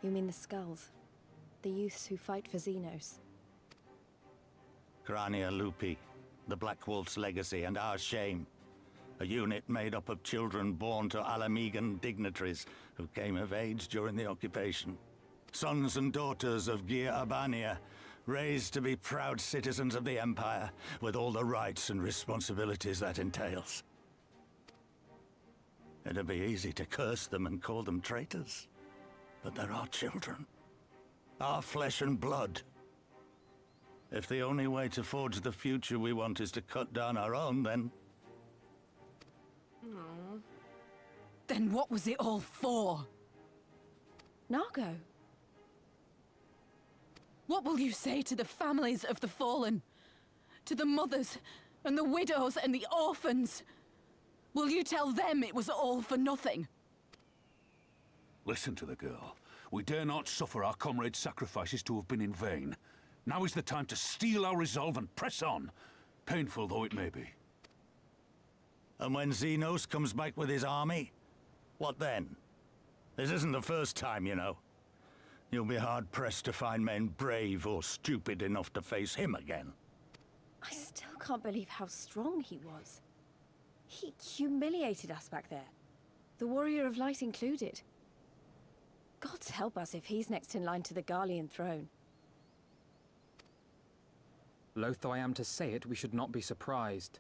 You mean the Skulls? The youths who fight for Xenos? Grania Lupi, the Black Wolf's legacy and our shame. A unit made up of children born to Alamegan dignitaries who came of age during the occupation. Sons and daughters of Gir Abania, raised to be proud citizens of the Empire, with all the rights and responsibilities that entails. It'd be easy to curse them and call them traitors. But they're our children. Our flesh and blood. If the only way to forge the future we want is to cut down our own, then... Aww. Then what was it all for? Nargo? What will you say to the families of the fallen? To the mothers, and the widows, and the orphans? Will you tell them it was all for nothing? Listen to the girl. We dare not suffer our comrades' sacrifices to have been in vain. Now is the time to steel our resolve and press on, painful though it may be. And when Xenos comes back with his army, what then? This isn't the first time, you know. You'll be hard-pressed to find men brave or stupid enough to face him again. I still can't believe how strong he was. He humiliated us back there. The Warrior of Light included. Gods help us if he's next in line to the Garlean throne. Loath though I am to say it, we should not be surprised.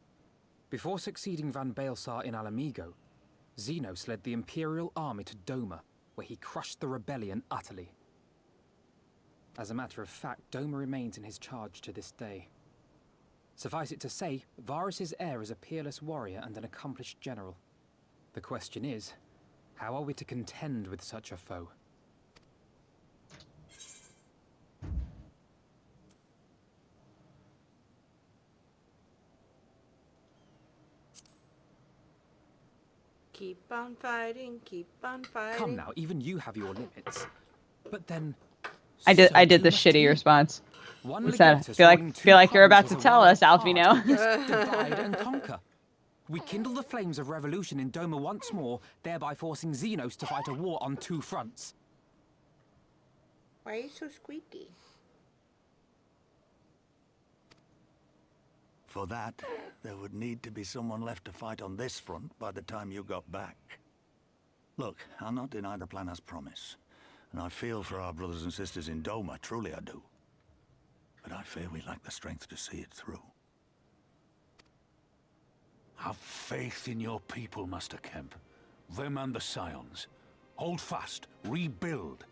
Before succeeding Van Baelsar in Alamigo, Xenos led the Imperial army to Doma, where he crushed the rebellion utterly. As a matter of fact, Doma remains in his charge to this day. Suffice it to say, Varus's heir is a peerless warrior and an accomplished general. The question is, how are we to contend with such a foe? Keep on fighting, keep on fighting. Come now, even you have your limits. But then... I did so the too must shitty you. response. One What's that? legatus Feel ruling two like you're about to provinces a tell world us, apart. Alfino. Yes, divide and conquer. We kindle the flames of revolution in Doma once more, thereby forcing Xenos to fight a war on two fronts. Why are you so squeaky? For that, there would need to be someone left to fight on this front by the time you got back. Look, I'll not deny the plan as promised. And I feel for our brothers and sisters in Doma, truly I do. But I fear we lack the strength to see it through. Have faith in your people, Master Kemp. Them and the Scions. Hold fast, rebuild.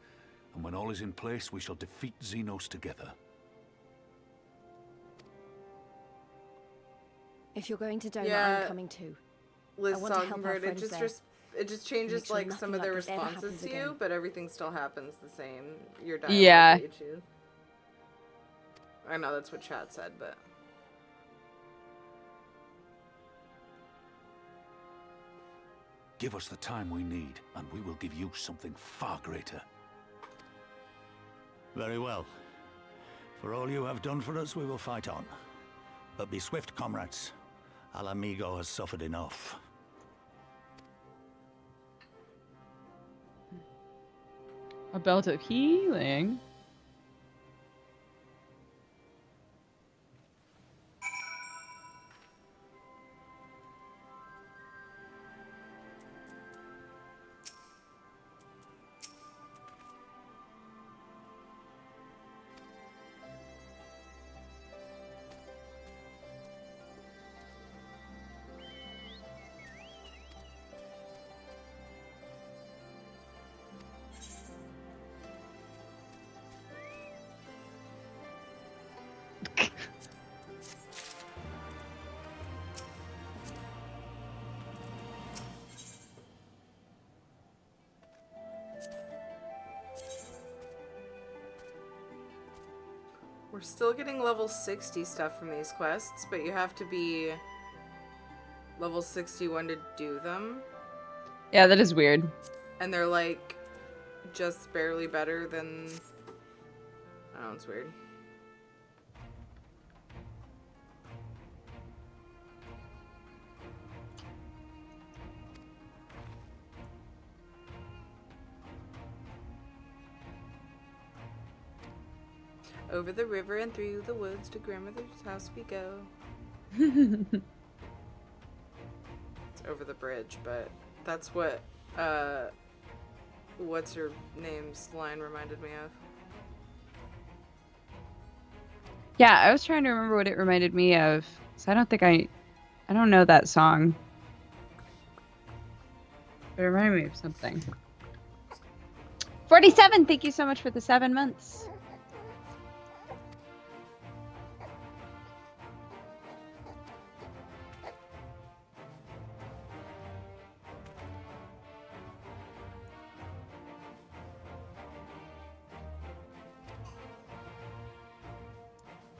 And when all is in place, we shall defeat Xenos together. If you're going to Doma, Yeah. I'm coming too. Liz I want to help our Songbird, friends there. it just changes Make sure like nothing some of like the this ever responses happens to you, again. but everything still happens the same. Your dialogue Yeah. that you choose. I know that's what chat said, but Give us the time we need, and we will give you something far greater. Very well. For all you have done for us, we will fight on. But be swift, comrades. Alamigo has suffered enough. A belt of healing. we're still getting level 60 stuff from these quests, but you have to be level 61 to do them. Yeah, that is weird. And they're like just barely better than... Oh, it's weird. Over the river and through the woods to grandmother's house we go. It's over the bridge, but that's what what's her name's line reminded me of. Yeah, I was trying to remember what it reminded me of. So I don't think I don't know that song. It reminded me of something. 47, thank you so much for the 7 months.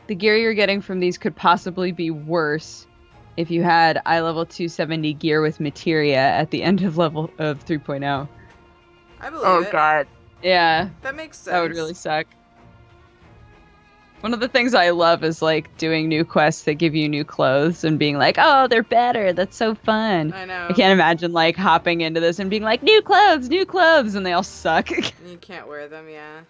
The gear you're getting from these could possibly be worse if you had eye level 270 gear with materia at the end of level of 3.0. I believe it. God. Yeah. That makes sense. That would really suck. One of the things I love is like doing new quests that give you new clothes and being like, oh, they're better. That's so fun. I know. I can't imagine like hopping into this and being like, new clothes, and they all suck. You can't wear them, yeah.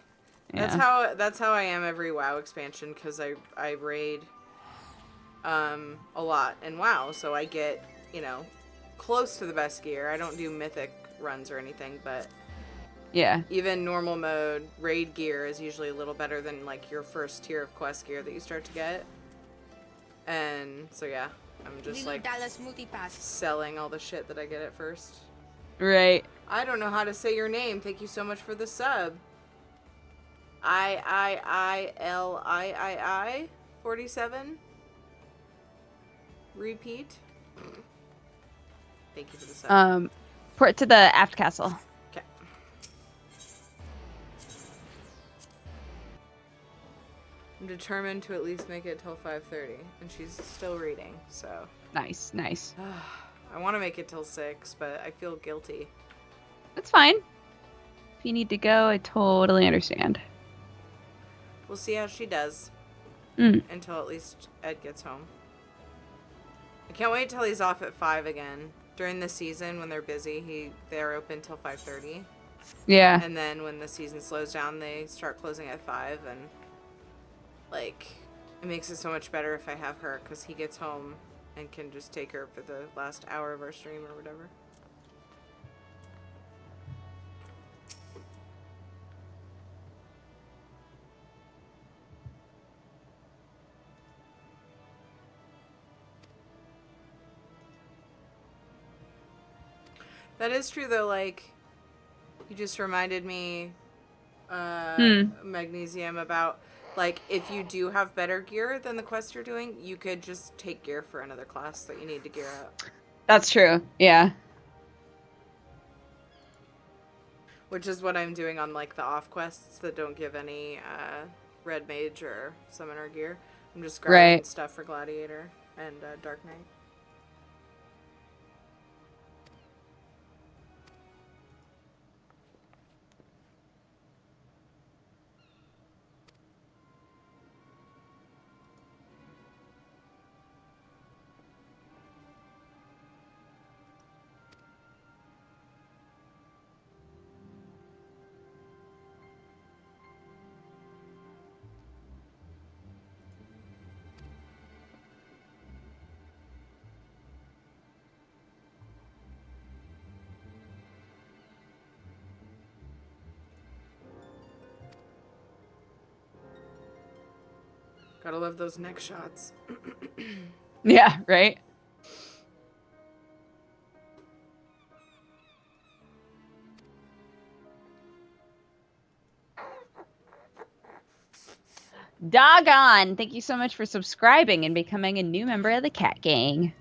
Yeah. That's how I am every WoW expansion, because I raid a lot in WoW, so I get, you know, close to the best gear. I don't do mythic runs or anything, but Yeah. even normal mode raid gear is usually a little better than like your first tier of quest gear that you start to get. And so yeah, I'm just like selling all the shit that I get at first. Right. I don't know how to say your name. Thank you so much for the sub. I 47. Repeat. Thank you for the sub. Port to the aft castle. Okay. I'm determined to at least make it till 5:30, and she's still reading. So Nice, nice. I want to make it till 6, but I feel guilty. That's fine. If you need to go, I totally understand. We'll see how she does. Mm. Until at least Ed gets home. I can't wait till he's off at 5 again. During the season, when they're busy, they're open till 5:30. Yeah. And then when the season slows down, they start closing at 5. And, like, it makes it so much better if I have her, because he gets home and can just take her for the last hour of our stream or whatever. That is true, though. Like, you just reminded me, Magnesium, about, like, if you do have better gear than the quest you're doing, you could just take gear for another class that you need to gear up. That's true. Yeah. Which is what I'm doing on, like, the off quests that don't give any red mage or summoner gear. I'm just grabbing Right. stuff for Gladiator and Dark Knight. Gotta love those neck shots. Yeah, right? Doggone! Thank you so much for subscribing and becoming a new member of the Cat Gang.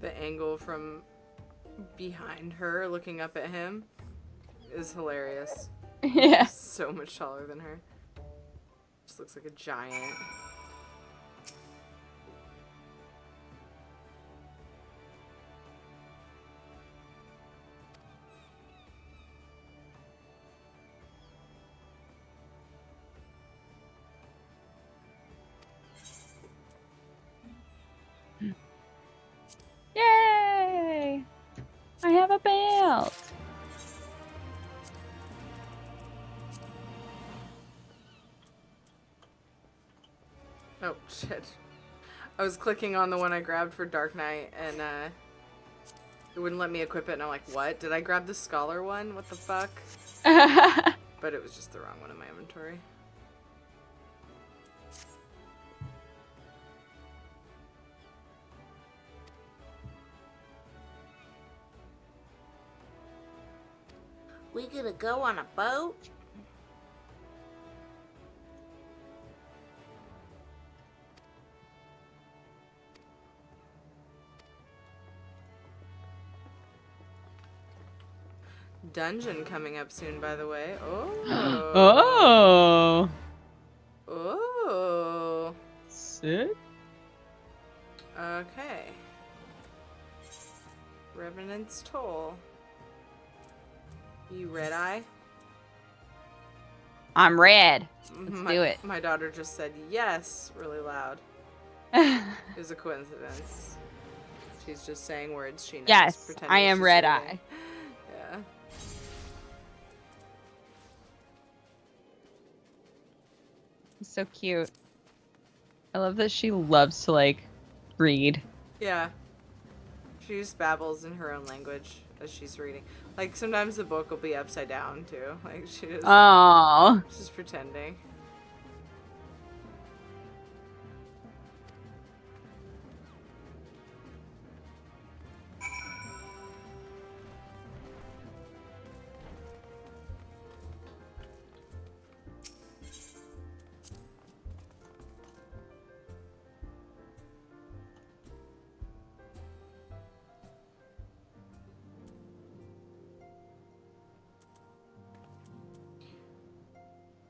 The angle from behind her looking up at him is hilarious. Yeah. He's so much taller than her. Just looks like a giant. Yay! I have a belt. Oh, shit. I was clicking on the one I grabbed for Dark Knight, and it wouldn't let me equip it, and I'm like, what? Did I grab the Scholar one? What the fuck? But it was just the wrong one in my inventory. We gonna go on a boat? Dungeon coming up soon, by the way. Oh. Oh. Oh. Sick. Okay. Revenant's Toll. You red eye? I'm red. Let's do it. My daughter just said yes really loud. It was a coincidence. She's just saying words she knows. Yes, pretending I am she's red reading. eye. Yeah. It's so cute. I love that she loves to like read. Yeah. She just babbles in her own language as she's reading. Like sometimes the book will be upside down too. Like Oh. she's pretending.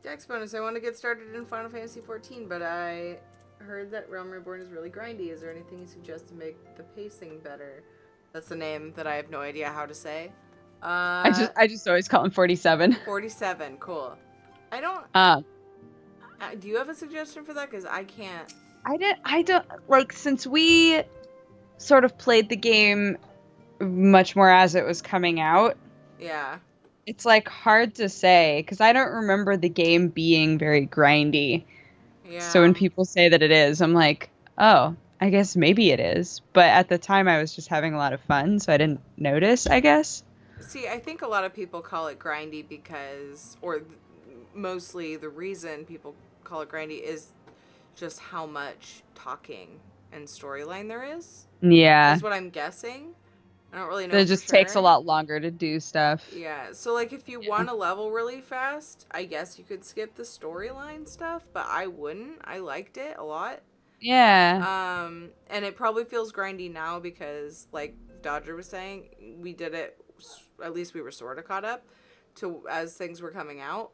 Dex bonus. I want to get started in Final Fantasy XIV, but I heard that Realm Reborn is really grindy. Is there anything you suggest to make the pacing better? That's the name that I have no idea how to say. I just always call him 47. 47. Cool. I don't. Do you have a suggestion for that? Because I can't. I don't like, since we sort of played the game much more as it was coming out. Yeah. It's like hard to say because I don't remember the game being very grindy. Yeah. So when people say that it is, I'm like, oh, I guess maybe it is. But at the time I was just having a lot of fun, so I didn't notice, I guess. See, I think a lot of people call it grindy because, mostly the reason people call it grindy is just how much talking and storyline there is. Yeah. Is what I'm guessing. I don't really know. It just takes a lot longer to do stuff. Yeah, so like if you want to level really fast, I guess you could skip the storyline stuff, but I wouldn't. I liked it a lot. Yeah. And it probably feels grindy now because, like Dodger was saying, we did it. At least we were sort of caught up to as things were coming out.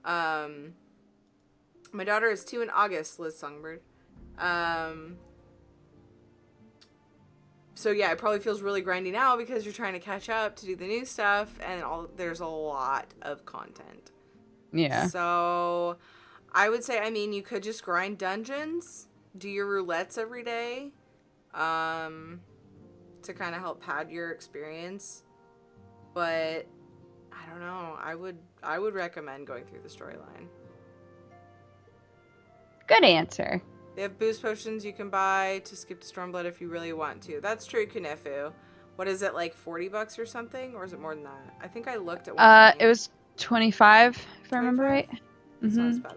My daughter is 2 in August. Liz Songbird. So yeah, it probably feels really grindy now because you're trying to catch up to do the new stuff, and there's a lot of content. Yeah. So I would say, I mean, you could just grind dungeons, do your roulettes every day, to kind of help pad your experience. But I don't know. I would recommend going through the storyline. Good answer. They have boost potions you can buy to skip to Stormblood if you really want to. That's true, Kunifu. What is it, like $40 or something? Or is it more than that? I think I looked at one. It was 25, if I remember right.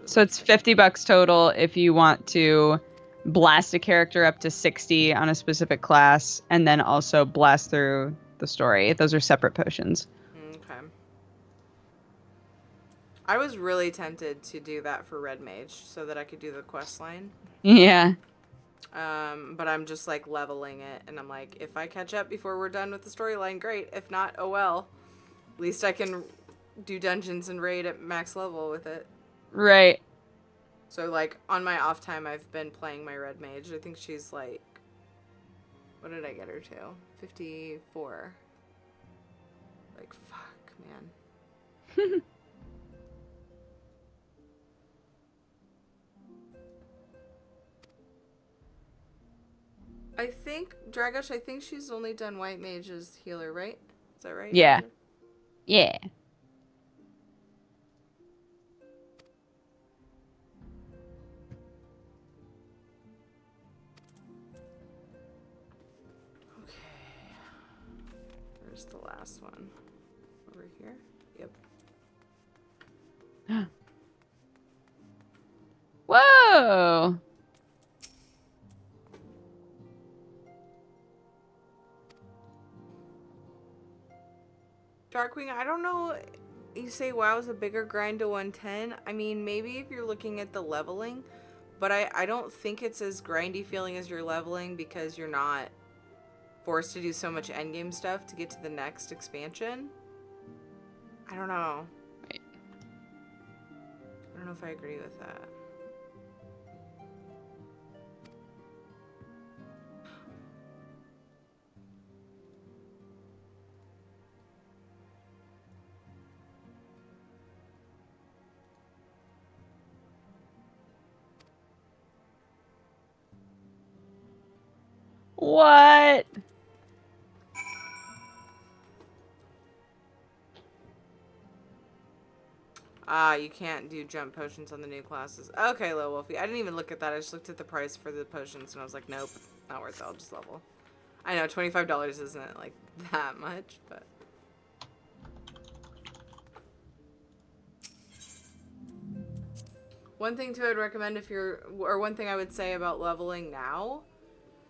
So it's $50 total if you want to blast a character up to 60 on a specific class, and then also blast through the story. Those are separate potions. Okay. I was really tempted to do that for Red Mage so that I could do the quest line. Yeah. But I'm just like leveling it, and I'm like, if I catch up before we're done with the storyline, great. If not, oh well. At least I can do dungeons and raid at max level with it. Right. So like on my off time, I've been playing my Red Mage. I think she's like, what did I get her to? 54. Like, fuck, man. I think, Dragosh, I think she's only done White Mage as healer, right? Is that right? Yeah. Yeah. Okay. Where's the last one? Over here? Yep. Whoa! Darkwing, I don't know. You say WoW is a bigger grind to 110. I mean, maybe if you're looking at the leveling, but I don't think it's as grindy feeling as you're leveling because you're not forced to do so much endgame stuff to get to the next expansion. I don't know. Wait. I don't know if I agree with that. What? You can't do jump potions on the new classes. Okay, Low Wolfie. I didn't even look at that. I just looked at the price for the potions and I was like, nope, not worth it. I'll just level. I know, $25 isn't like that much, but... One thing too I'd recommend if you're... Or one thing I would say about leveling now,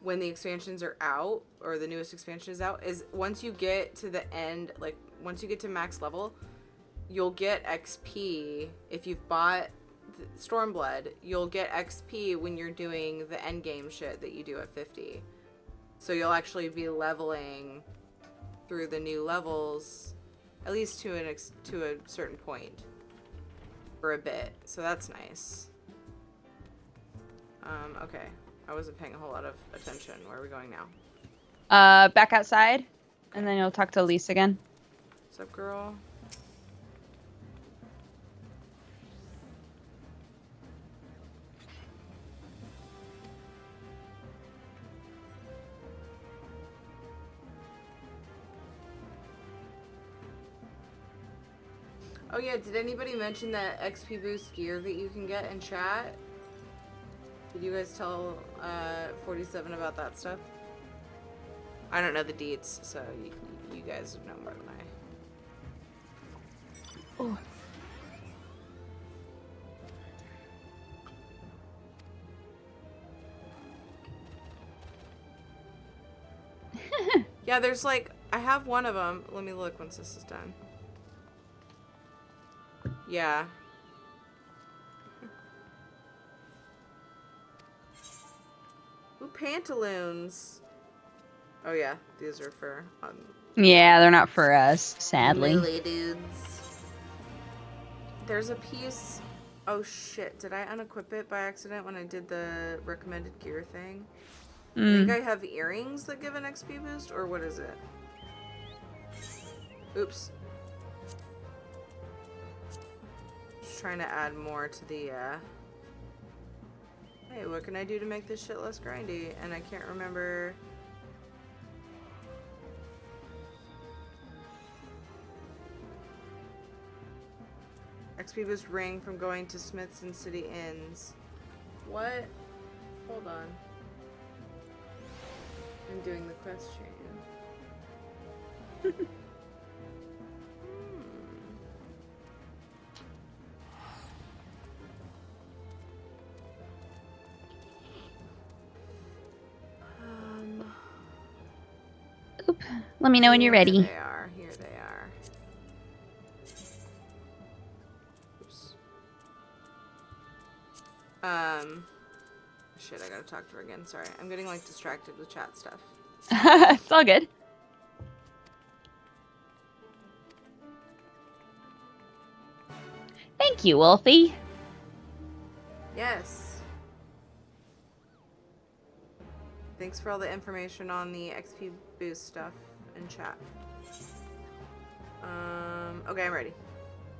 when the expansions are out, or the newest expansion is out, is once you get to the end, like, once you get to max level, you'll get XP. If you've bought Stormblood, you'll get XP when you're doing the end game shit that you do at 50. So you'll actually be leveling through the new levels, at least to a certain point, for a bit. So that's nice. Okay. I wasn't paying a whole lot of attention. Where are we going now? Back outside, and then you'll talk to Elise again. What's up, girl? Oh yeah, did anybody mention that XP boost gear that you can get in chat? Did you guys tell 47 about that stuff? I don't know the deets, so you guys would know more than I. Oh. Yeah, there's like, I have one of them. Let me look once this is done. Yeah. Ooh, pantaloons. Oh yeah, these are for Yeah, they're not for us, sadly. lily dudes. There's a piece. Oh shit, did I unequip it by accident when I did the recommended gear thing? I think I have earrings that give an XP boost, or what is it? Oops. Just trying to add more to the, Hey, what can I do to make this shit less grindy? And I can't remember... XP boost ring from going to Smiths and City Inns. What? Hold on. I'm doing the quest chain. Oop. Let me know when you're ready. Here they are. Here they are. Oops. Shit, I gotta talk to her again. Sorry. I'm getting, like, distracted with chat stuff. It's all good. Thank you, Wolfie. Yes. Thanks for all the information on the XP boost stuff in chat. Okay, I'm ready.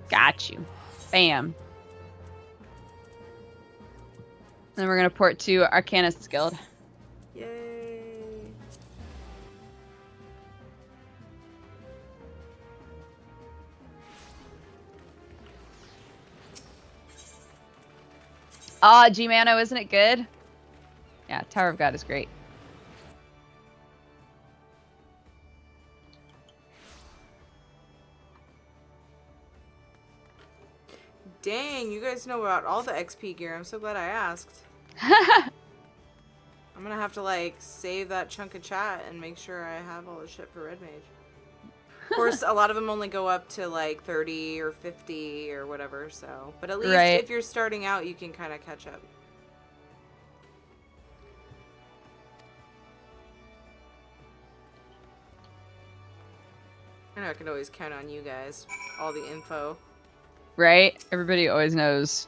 Got you. Bam. Then we're gonna port to Arcanist's Guild. Yay. Ah, G-Mano, isn't it good? Yeah, Tower of God is great. Dang, you guys know about all the XP gear. I'm so glad I asked. I'm gonna have to, like, save that chunk of chat and make sure I have all the shit for Red Mage. Of course, a lot of them only go up to, like, 30 or 50 or whatever, so... But at least if you're starting out, you can kind of catch up. I know I can always count on you guys. All the info. Right? Everybody always knows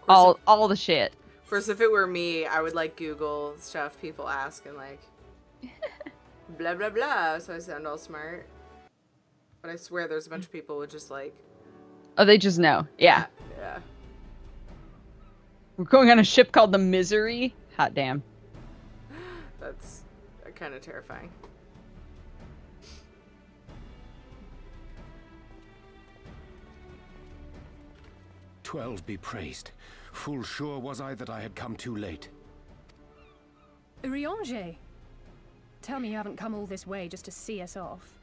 all the shit. Of course, if it were me, I would, like, Google stuff people ask and, like, blah, blah, blah, so I sound all smart. But I swear there's a bunch of people with just, like... Oh, they just know. Yeah. Yeah. We're going on a ship called the Misery. Hot damn. That's kind of terrifying. "12 be praised. Full sure was I that I had come too late." Urianger! Tell me you haven't come all this way just to see us off.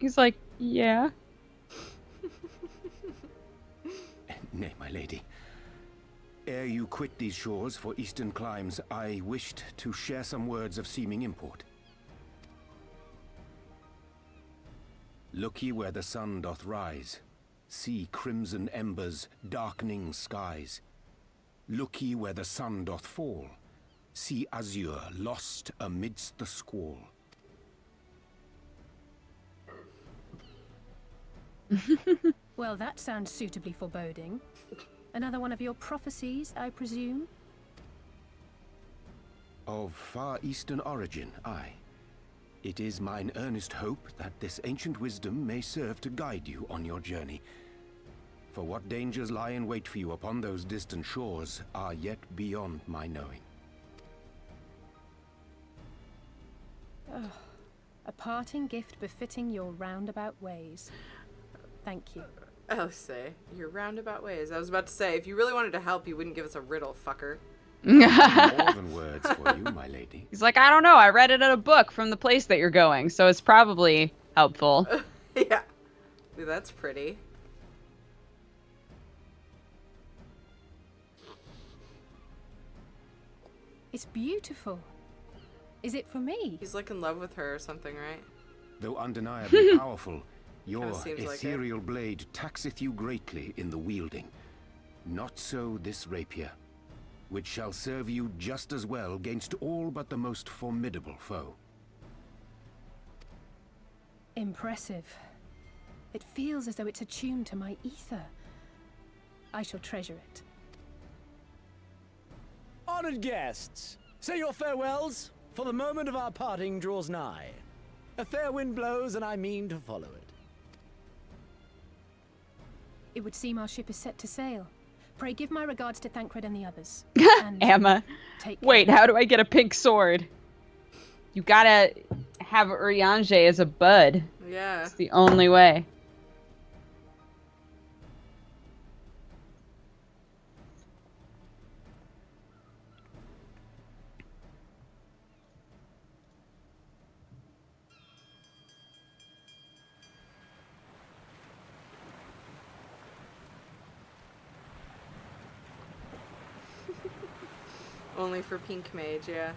He's like, yeah. "Nay, my lady. Ere you quit these shores for eastern climes, I wished to share some words of seeming import. Look ye where the sun doth rise. See crimson embers, darkening skies. Look ye where the sun doth fall. See azure lost amidst the squall." Well, that sounds suitably foreboding. Another one of your prophecies, I presume? "Of far eastern origin, aye. It is mine earnest hope that this ancient wisdom may serve to guide you on your journey. For what dangers lie in wait for you upon those distant shores are yet beyond my knowing." Oh, a parting gift befitting your roundabout ways. Thank you. Oh, say, your roundabout ways. I was about to say, if you really wanted to help, you wouldn't give us a riddle, fucker. More than words for you, my lady. He's like, I don't know. I read it in a book from the place that you're going, so it's probably helpful. Yeah. Ooh, that's pretty. It's beautiful. Is it for me? He's like in love with her or something, right? Though undeniably powerful, your Kinda seems like it. ethereal blade taxeth you greatly in the wielding. Not so this rapier, which shall serve you just as well against all but the most formidable foe. Impressive. It feels as though it's attuned to my ether. I shall treasure it. Honored guests, say your farewells, for the moment of our parting draws nigh. A fair wind blows, and I mean to follow it. It would seem our ship is set to sail. Pray give my regards to Thancred and the others. And Emma. take care. Wait, how do I get a pink sword? You gotta have Urianger as a bud. Yeah. It's the only way. Only for Pink Mage, yeah.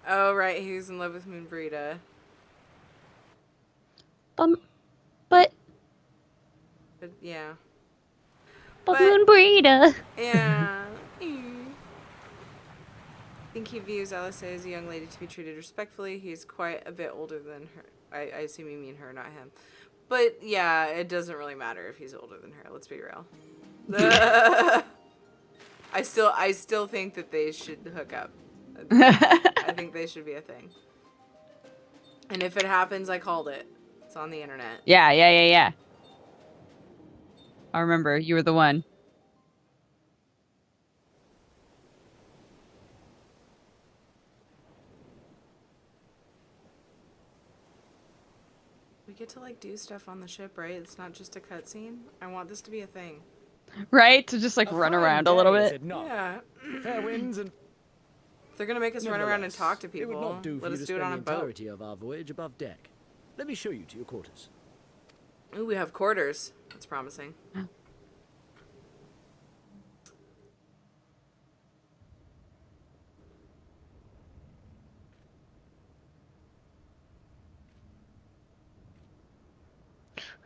Oh, right, he's in love with Moonbrita. But Yeah. Moonbrita. Yeah. I think he views Alice as a young lady to be treated respectfully. He's quite a bit older than her. I assume you mean her, not him. But yeah, it doesn't really matter if he's older than her. Let's be real. I still think that they should hook up. I think they should be a thing. And if it happens, I called it. It's on the internet. Yeah. I remember, you were the one. We get to like do stuff on the ship, right? It's not just a cutscene. I want this to be a thing. Right? To just like run around a little bit. Yeah. Fair winds and If they're gonna make us run around and Nevertheless, talk to it people, would not do for let you us to do it spend on a the boat. entirety of our voyage above deck. Let me show you to your quarters. Ooh, we have quarters. That's promising. I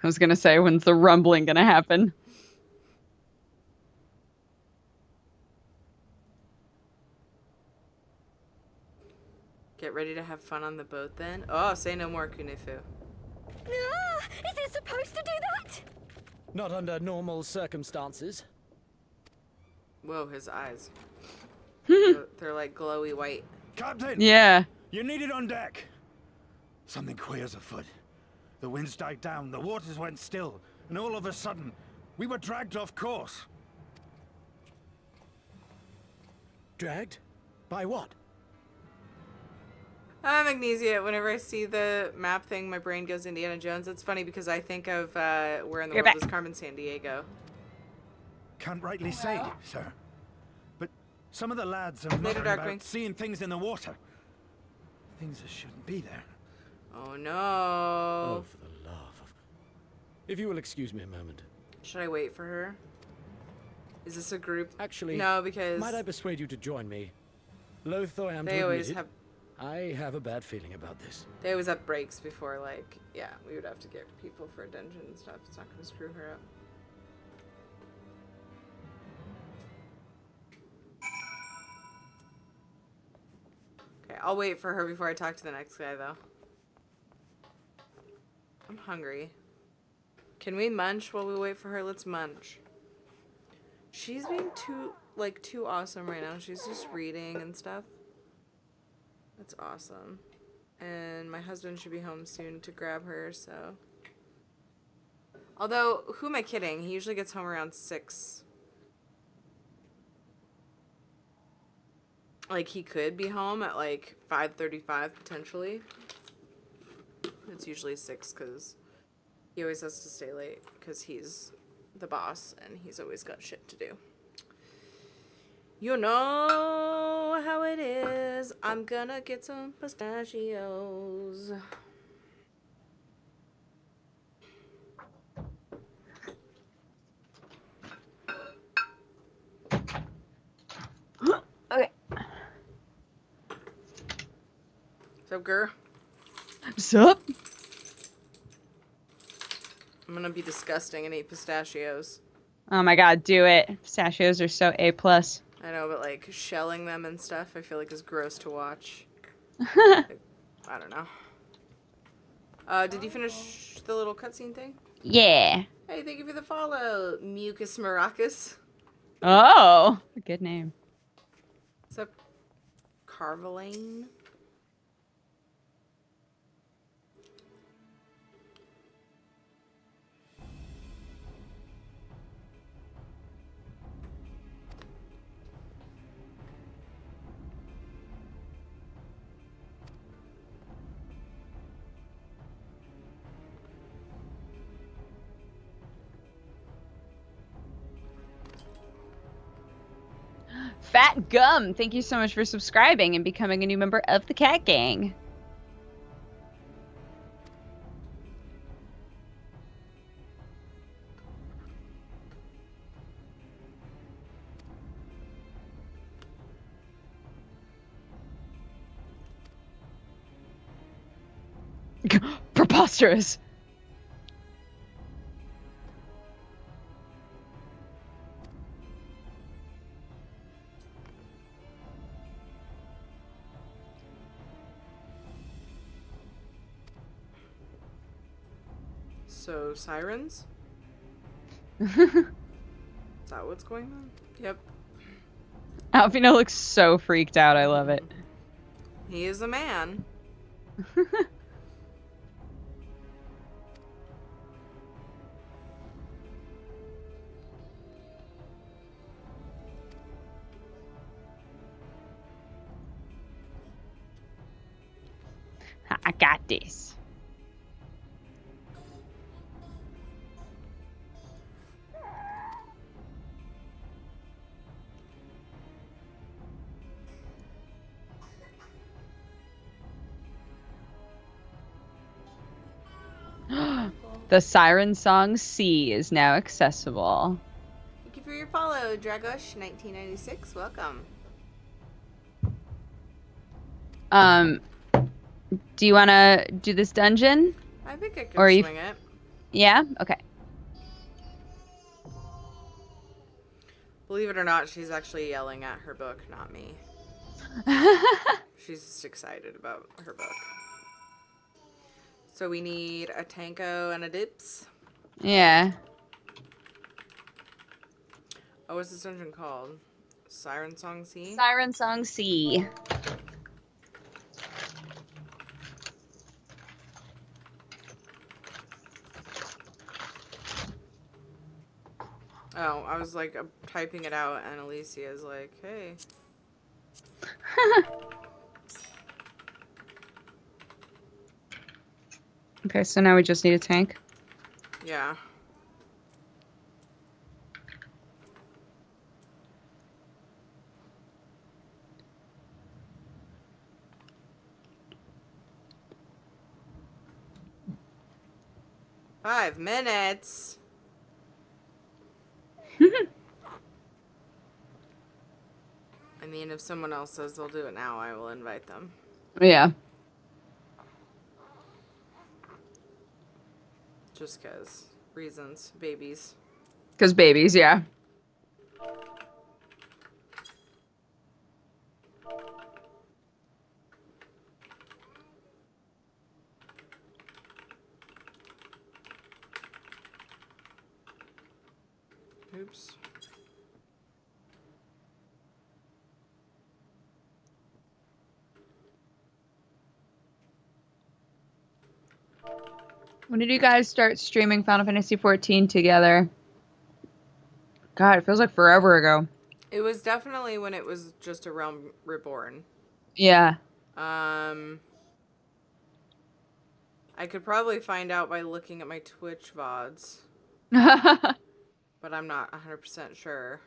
was gonna say, when's the rumbling gonna happen? Get ready to have fun on the boat then. Oh, say no more, Kunifu. Is it supposed to do that? Not under normal circumstances. Whoa, his eyes. They're like glowy white. Captain! Yeah. You're needed on deck. Something queer's afoot. The winds died down, the waters went still, and all of a sudden, we were dragged off course. Dragged? By what? Magnesia. Whenever I see the map thing, my brain goes Indiana Jones. It's funny because I think of Where in the World is Carmen Sandiego. Can't rightly say, sir. But some of the lads are muttering about seeing things in the water. Things that shouldn't be there. Oh no. Oh, for the love of... If you will excuse me a moment. Should I wait for her? Is this a group? Actually, no, because might I persuade you to join me? Loath though I am to admit it, I have a bad feeling about this. They always have breaks before, like, yeah, we would have to get people for a dungeon and stuff. It's not going to screw her up. Okay, I'll wait for her before I talk to the next guy, though. I'm hungry. Can we munch while we wait for her? Let's munch. She's being too awesome right now. She's just reading and stuff. That's awesome. And my husband should be home soon to grab her, so. Although, who am I kidding? He usually gets home around 6. Like, he could be home at, like, 5:35, potentially. It's usually 6, because he always has to stay late, because he's the boss, and he's always got shit to do. You know how it is. I'm gonna get some pistachios. Okay. What's up, girl? What's up? I'm gonna be disgusting and eat pistachios. Oh my god, do it. Pistachios are so A+. I know, but like shelling them and stuff, I feel like is gross to watch. Like, I don't know. Did you finish the little cutscene thing? Yeah. Hey, thank you for the follow, Mucus Maracas. Oh, good name. What's up, Carvalane? Fat Gum, thank you so much for subscribing and becoming a new member of the Cat Gang. Preposterous. So, sirens? Is that what's going on? Yep. Alfino looks so freaked out. I love it. He is a man. I got this. The Siren Song C is now accessible. Thank you for your follow, Dragosh1996. Welcome. Do you want to do this dungeon? I think I can Or swing it. Yeah? Okay. Believe it or not, she's actually yelling at her book, not me. She's just excited about her book. So we need a Tanko and a Dips. Yeah. Oh, what's this dungeon called? Siren Song C? Siren Song C. Oh, I was like typing it out, and Alicia's like, hey. Okay, so now we just need a tank. Yeah. Five minutes. I mean, if someone else says they'll do it now, I will invite them. Yeah. Just 'cause. Reasons. Babies. Because babies, yeah. Oops. When did you guys start streaming Final Fantasy XIV together? God, it feels like forever ago. It was definitely when it was just a Realm Reborn. Yeah. I could probably find out by looking at my Twitch VODs. But I'm not 100% sure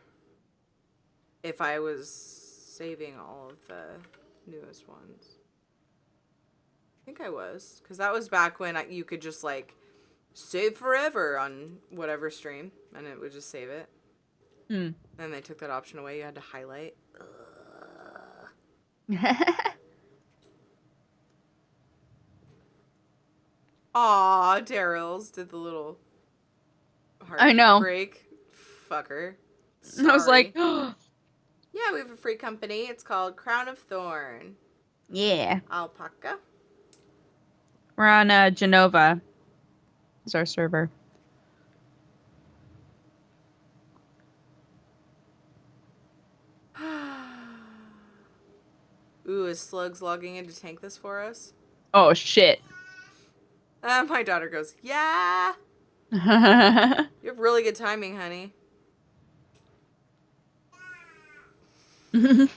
if I was saving all of the newest ones. I think I was. Because that was back when you could just, like, save forever on whatever stream. And it would just save it. Hmm. Then they took that option away. You had to highlight. Aw, Daryl's did the little heart I know. break. Fucker. Sorry. I was like, yeah, we have a free company. It's called Crown of Thorn. yeah. Alpaca. We're on Genova. It's our server. Ooh, is Slugs logging in to tank this for us? Oh, shit. My daughter goes, yeah. You have really good timing, honey. Who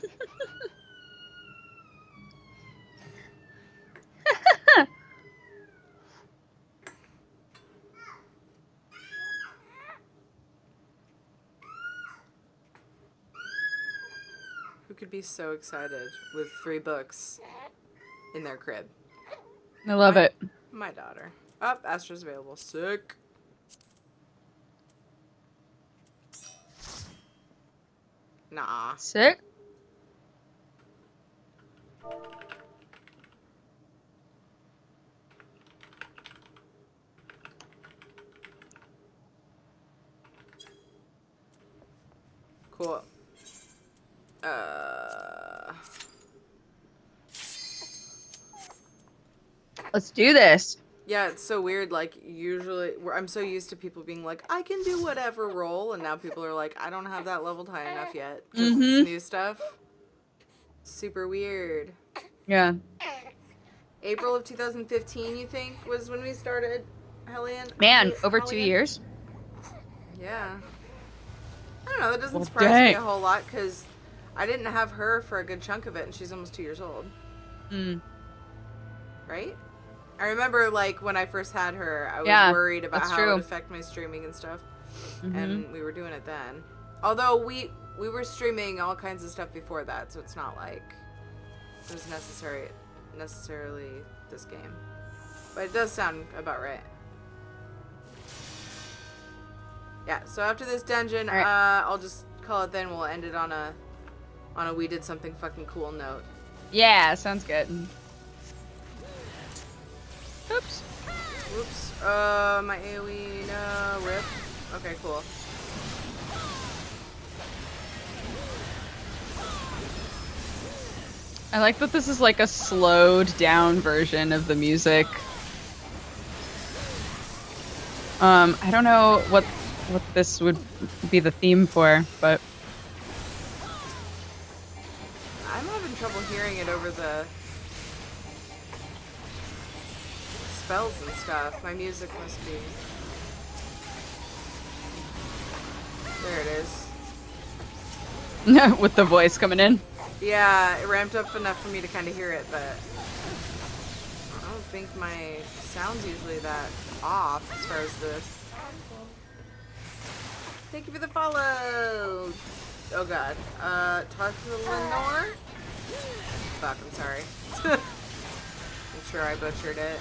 could be so excited with 3 books in their crib? I love it. My daughter. Oh, Astra's available. Sick. Nah. Sick. Cool. Let's do this. Yeah, it's so weird. Like, usually, I'm so used to people being like, I can do whatever role, and now people are like, I don't have that leveled high enough yet. Just this new stuff. Super weird. Yeah. April of 2015, you think, was when we started Hellion? Man, over 2 years? Yeah. I don't know, that doesn't Well, surprise dang. me a whole lot, because I didn't have her for a good chunk of it, and she's almost 2 years old. Right? I remember, like, when I first had her, I was worried about how it would affect my streaming and stuff. And we were doing it then. Although, we were streaming all kinds of stuff before that, so it's not like it was necessarily this game. But it does sound about right. Yeah, so after this dungeon, I'll just call it then. We'll end it on a we did something fucking cool note. Yeah, sounds good. Oops. Whoops. My AoE, no, rip. Okay, cool. I like that this is like a slowed down version of the music. I don't know what this would be the theme for, but I'm having trouble hearing it over the spells and stuff. My music must be... There it is. with the voice coming in. Yeah, it ramped up enough for me to kind of hear it, but I don't think my sound's usually that off as far as this. Thank you for the follow. Oh god. Talk to Lenore. Fuck, I'm sorry. I'm sure I butchered it.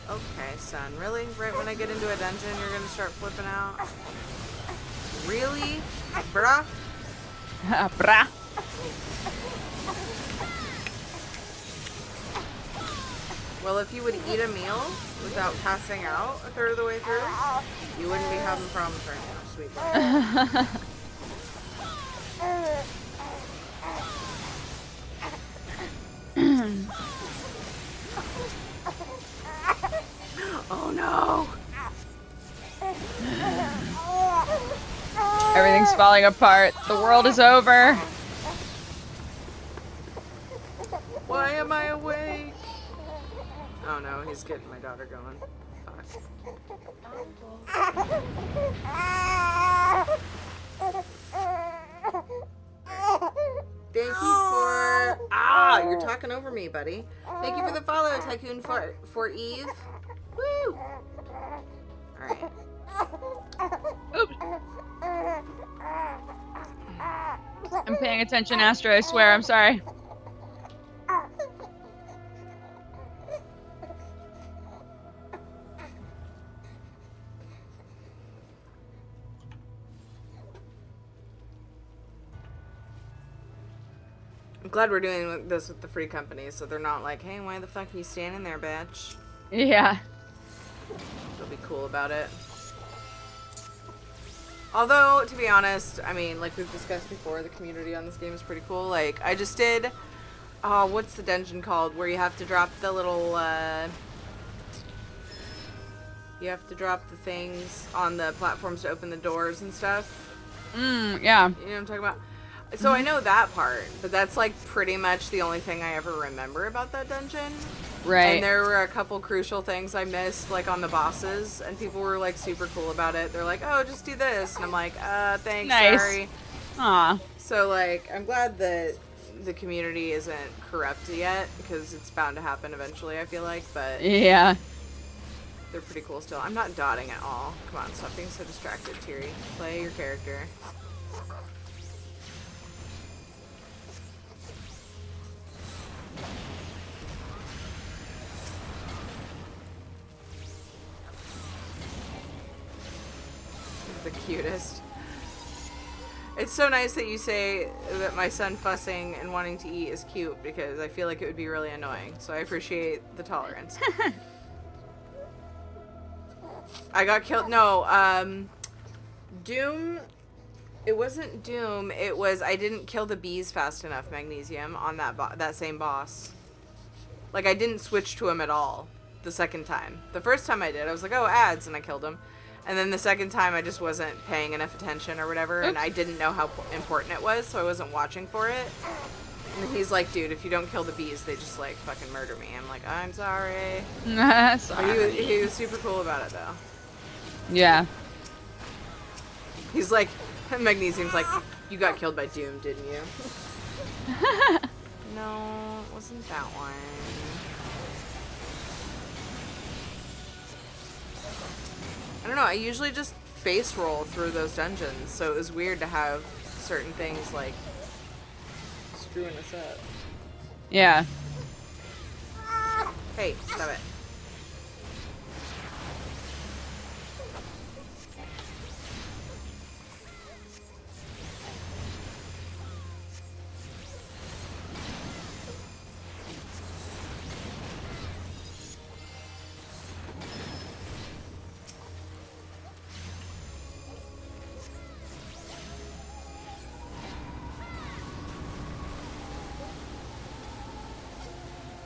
Okay, son. Really? Right when I get into a dungeon, you're gonna start flipping out? Really? Bruh? Brah. Well, if you would eat a meal without passing out a third of the way through, you wouldn't be having problems right now, sweet boy. Oh no! Everything's falling apart. The world is over. Why am I awake? Oh no, he's getting my daughter going. Fuck. Thank you for... Ah, you're talking over me, buddy. Thank you for the follow, Tycoon for Eve. Woo! Alright. Oops. I'm paying attention, Astro, I swear. I'm sorry. I'm glad we're doing this with the free companies, so they're not like, hey, why the fuck are you standing there, bitch? Yeah. They'll be cool about it. Although, to be honest, I mean, like we've discussed before, the community on this game is pretty cool. Like, I just did, what's the dungeon called? Where you have to drop the little, you have to drop the things on the platforms to open the doors and stuff. Yeah. You know what I'm talking about? So I know that part, but that's like pretty much the only thing I ever remember about that dungeon. Right. And there were a couple crucial things I missed, like on the bosses, and people were like super cool about it. They're like, oh, just do this. And I'm like, thanks, Nice. sorry. Aw. So like, I'm glad that the community isn't corrupt yet, because it's bound to happen eventually, I feel like, but Yeah. they're pretty cool still. I'm not dotting at all. Come on, stop being so distracted, Tiri. Play your character. The cutest. It's so nice that you say that my son fussing and wanting to eat is cute, because I feel like it would be really annoying. So I appreciate the tolerance. I got killed. No, Doom. It wasn't Doom. It was I didn't kill the bees fast enough, Magnesium, on that same boss. Like, I didn't switch to him at all the second time. The first time I did, I was like, oh, ads, and I killed him. And then the second time, I just wasn't paying enough attention or whatever, and I didn't know how important it was, so I wasn't watching for it. And he's like, dude, if you don't kill the bees, they just, like, fucking murder me. I'm like, I'm sorry. Sorry. He was super cool about it, though. Yeah. He's like, Magnesium's like, you got killed by Doom, didn't you? No, it wasn't that one. I don't know, I usually just face roll through those dungeons, so it was weird to have certain things, like, screwing us up. Yeah. Hey, stop it.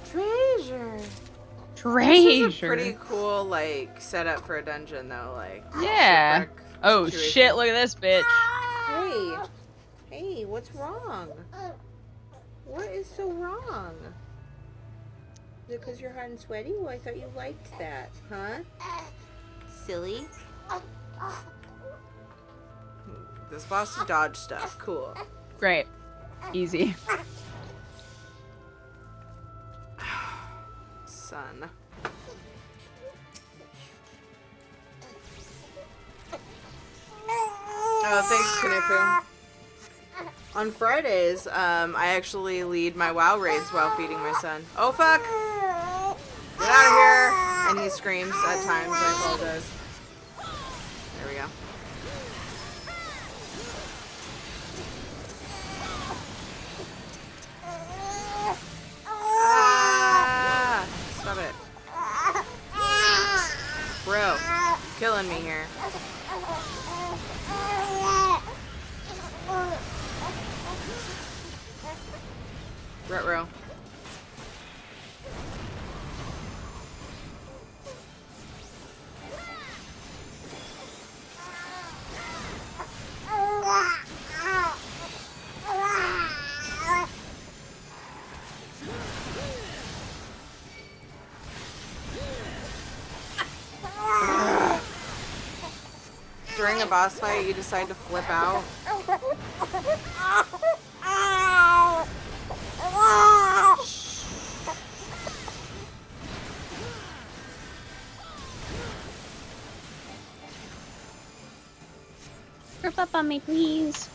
Treasure. Treasure. This is a pretty cool, like, setup for a dungeon, though. Like, Yeah. shipwreck Oh situation. shit! Look at this bitch. Hey, hey, what's wrong? What is so wrong? Is it because you're hot and sweaty? Well, I thought you liked that, huh? Silly. This boss to dodge stuff. Cool. Great. Easy. Son. Oh, thanks, Knifu. On Fridays, I actually lead my WoW raids while feeding my son. Oh, fuck! Get out of here! And he screams at times. I apologize. There we go. Ah! Stop it. Bro, killing me here. Ruh-roh. During a boss fight, you decide to flip out. Group up on me, please.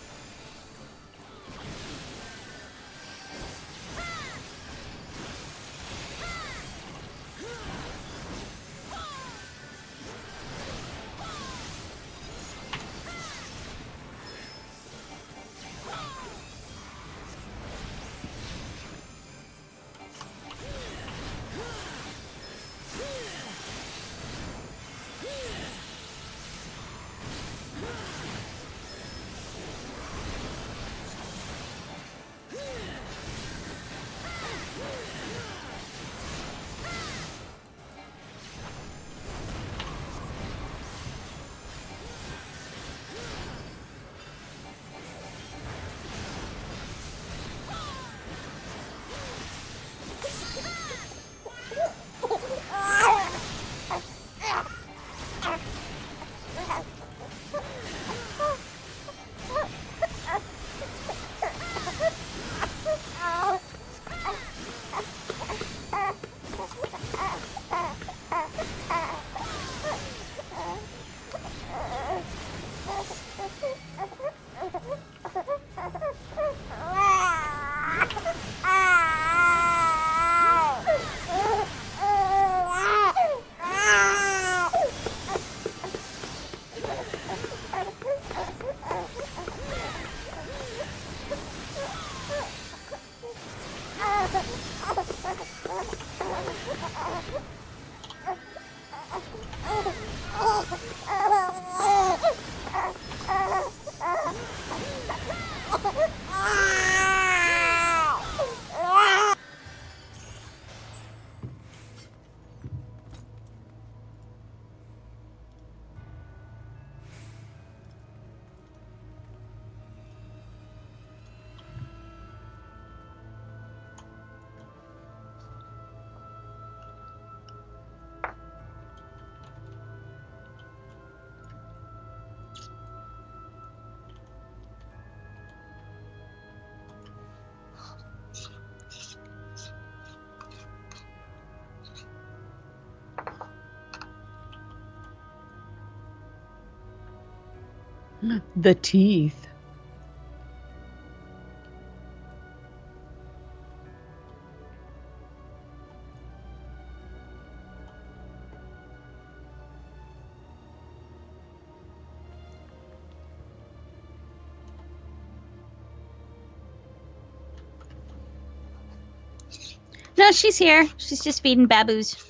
The teeth. No, she's here. She's just feeding baboos.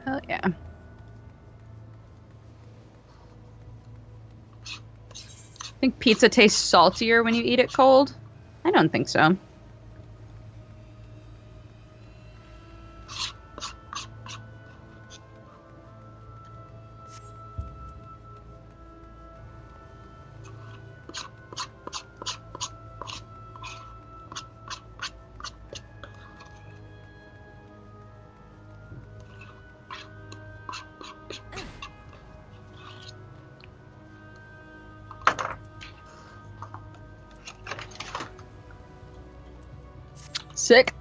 Hell yeah. Think pizza tastes saltier when you eat it cold? I don't think so. Sick.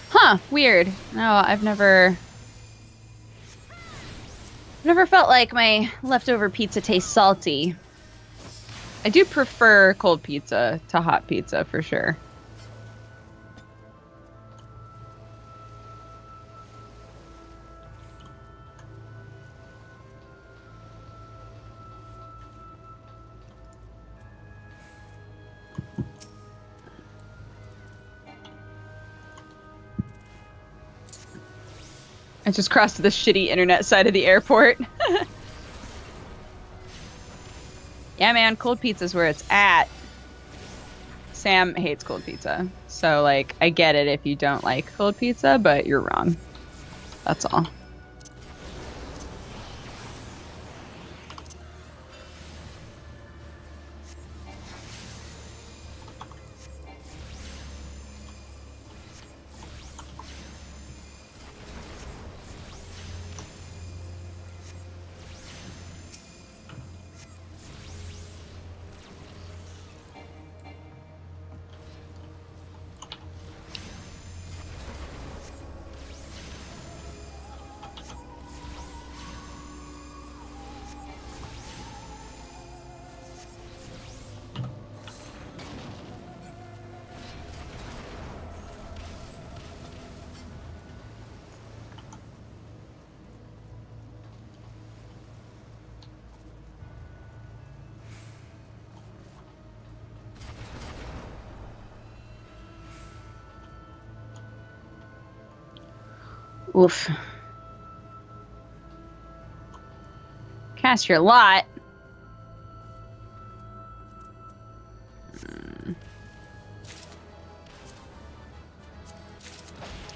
Huh, weird. No, I've never felt like my leftover pizza tastes salty. I do prefer cold pizza to hot pizza for sure. I just crossed the shitty internet side of the airport. Yeah, man, cold pizza's where it's at. Sam hates cold pizza. So, like, I get it if you don't like cold pizza, but you're wrong. That's all. Oof. Cast your lot.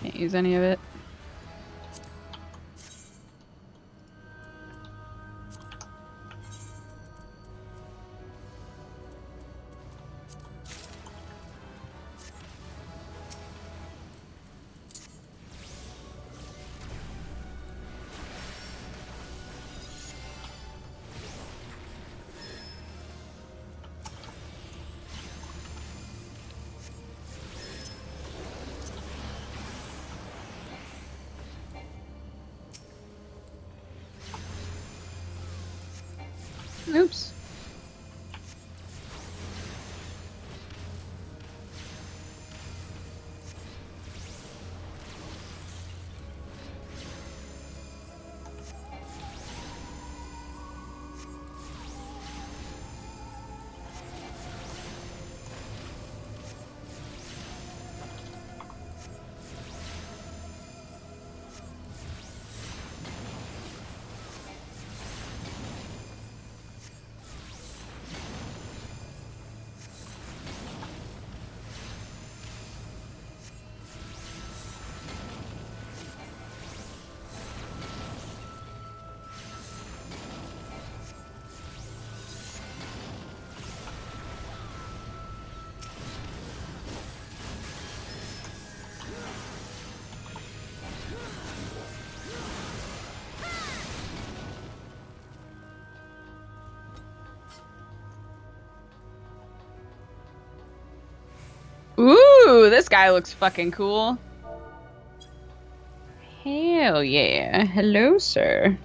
Can't use any of it. Oops. Ooh, this guy looks fucking cool. Hell yeah. Hello, sir.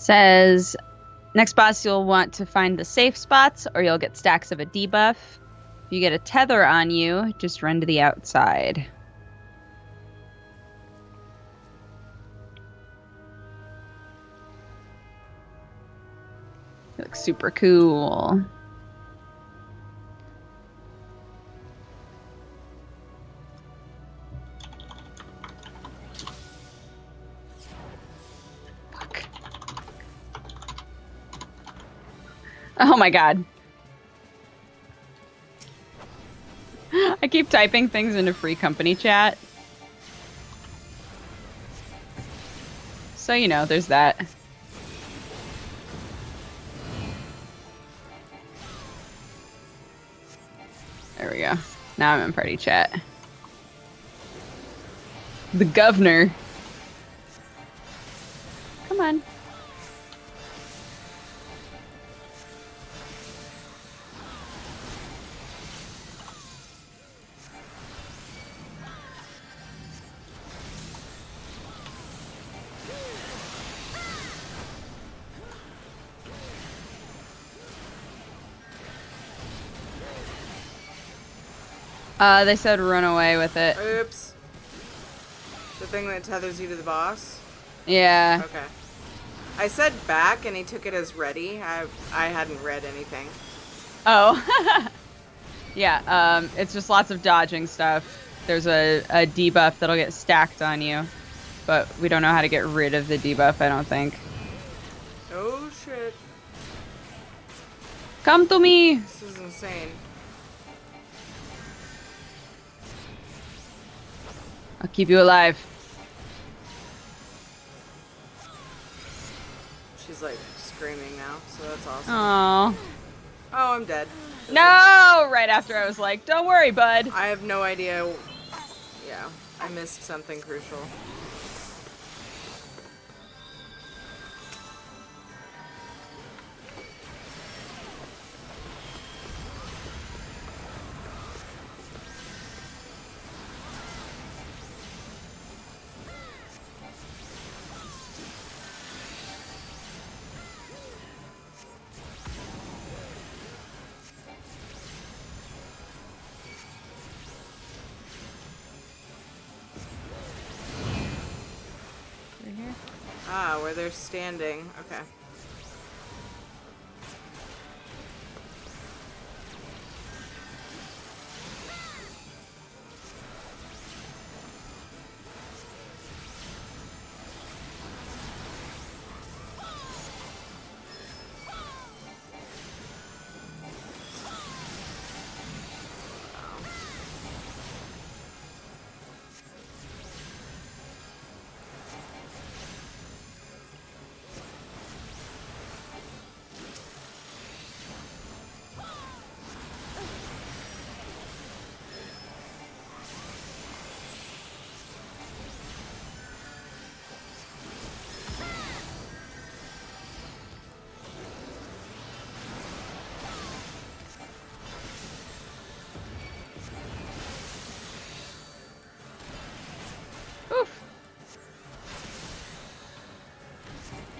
Says, next boss you'll want to find the safe spots or you'll get stacks of a debuff. If you get a tether on you, just run to the outside. Looks super cool. Fuck. Oh my god. I keep typing things into free company chat. So, you know, there's that. There we go. Now I'm in party chat. The governor. Come on. They said run away with it. Oops. The thing that tethers you to the boss? Yeah. Okay. I said back and he took it as ready. I hadn't read anything. Oh. Yeah, it's just lots of dodging stuff. There's a debuff that'll get stacked on you. But we don't know how to get rid of the debuff, I don't think. Oh shit. Come to me! This is insane. I'll keep you alive. She's like screaming now, so that's awesome. Aww. Oh, I'm dead. No! Right after I was like, don't worry, bud. I have no idea. Yeah, I missed something crucial. Ah, where they're standing. Okay.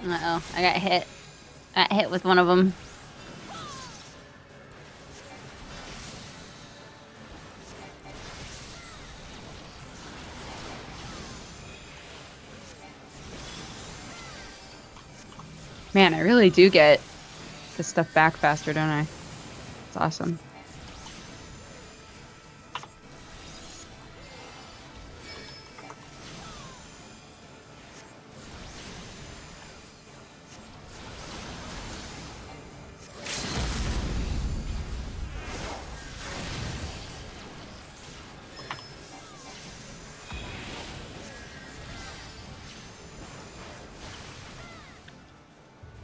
Uh-oh, I got hit. I got hit with one of them. Man, I really do get this stuff back faster, don't I? It's awesome.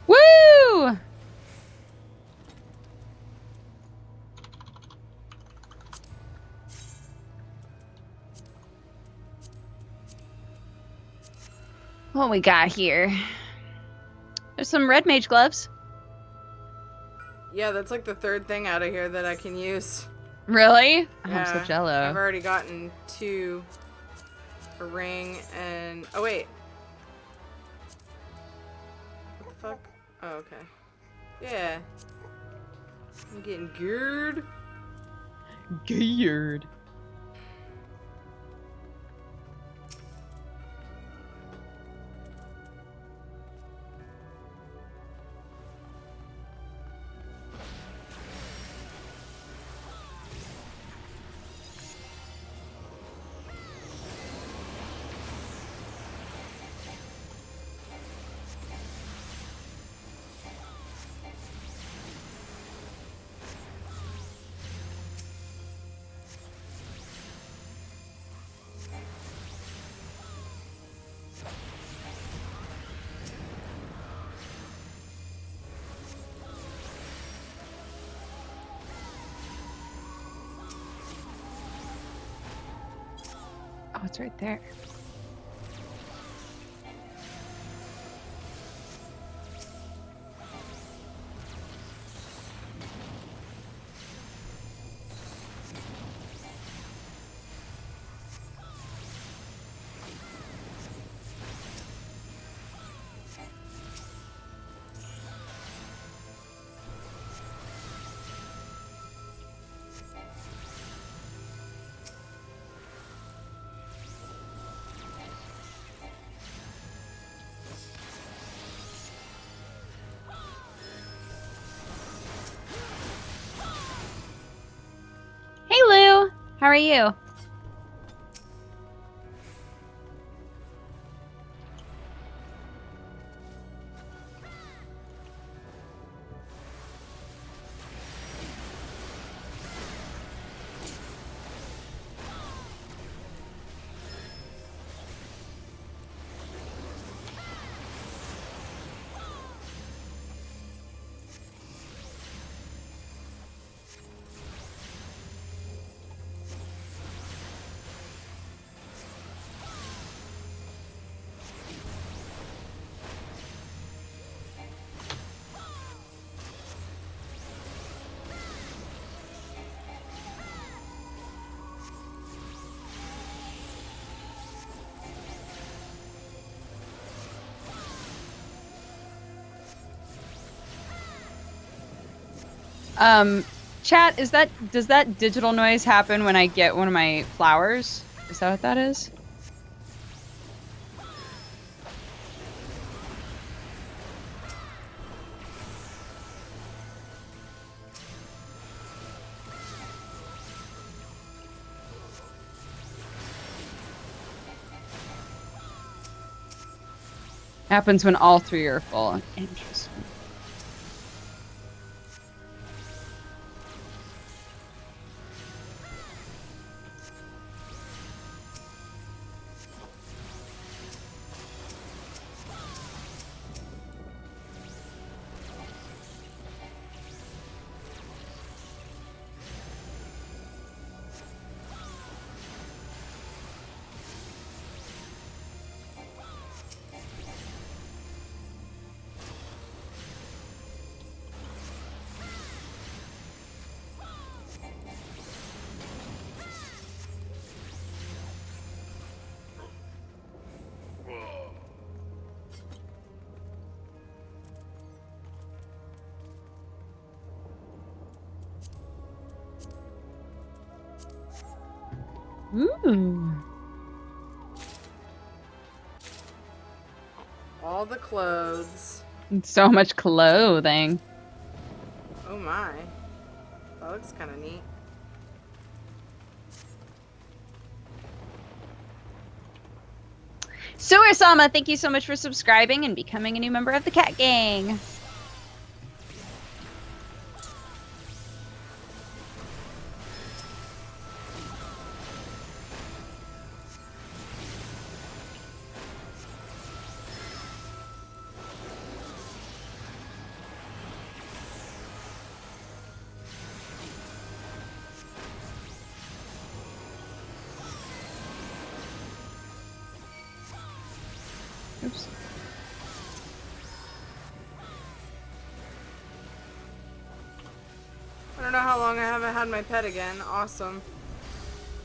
Woo! What we got here? There's some red mage gloves. Yeah, that's like the third thing out of here that I can use. Really? Yeah, I'm so jello. I've already gotten 2. A ring and... Oh, wait. What the fuck? Oh, okay. Yeah. I'm getting geared. Geared. Oh, it's right there. Hey, Lou. How are you? Chat, does that digital noise happen when I get one of my flowers? Is that what that is? Happens when all three are full. Interesting. Ooh. All the clothes. So much clothing. Oh my. That looks kind of neat. Suer-sama, thank you so much for subscribing and becoming a new member of the Cat Gang. Oops. I don't know how long I haven't had my pet again. Awesome.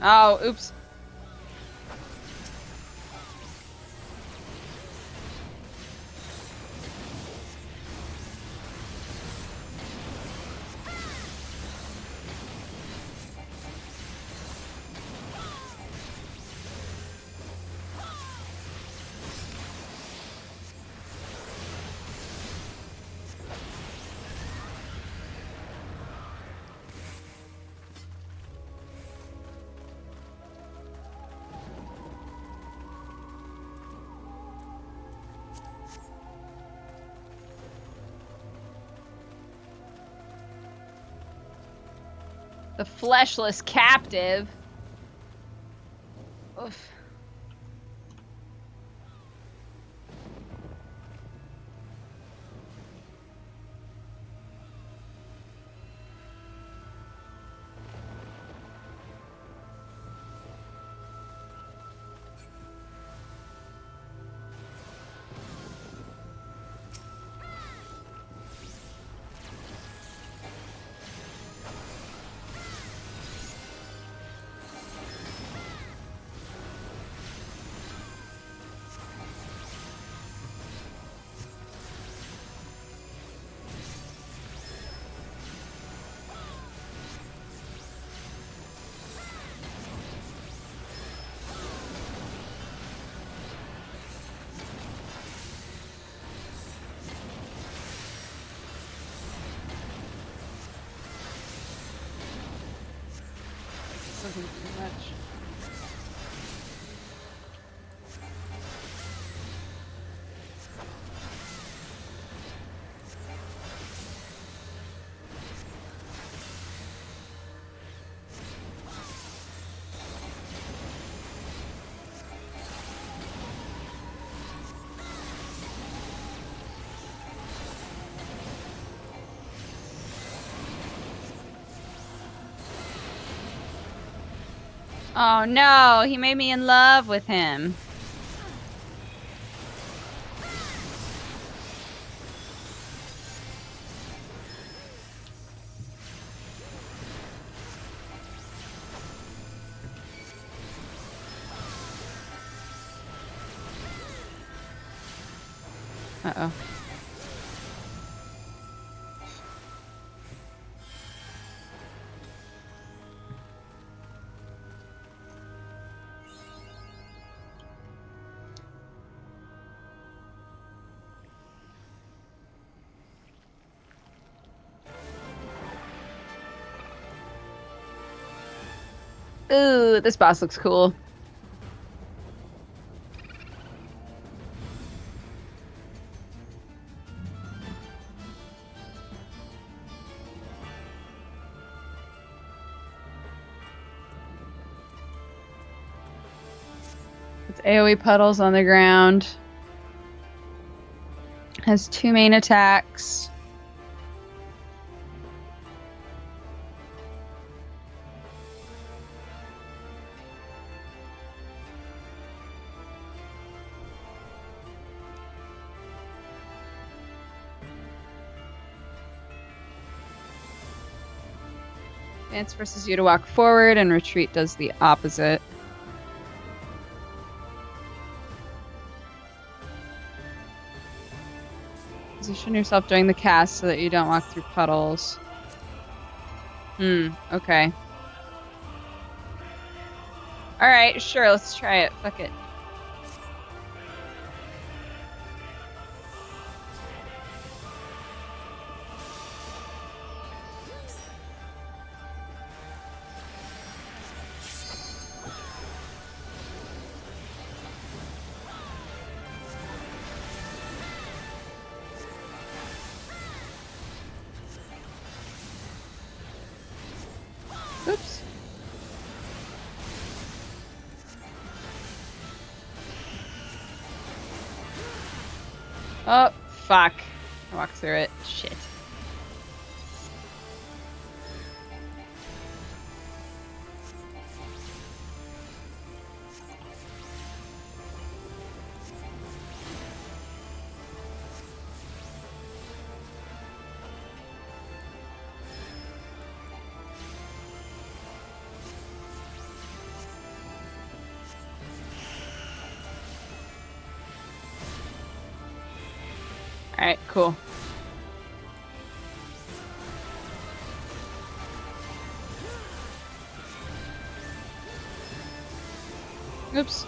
Oh, oops. The fleshless captive. Oof. Doesn't do much. Oh no, he made me in love with him. Uh-oh. Ooh, this boss looks cool. It's AoE puddles on the ground. Has 2 main attacks. Advance forces you to walk forward, and retreat does the opposite. Position yourself during the cast so that you don't walk through puddles. Okay. Alright, sure, let's try it. Fuck it. Oops. Oh, fuck. I walked through it. Shit. Alright, cool. Oops.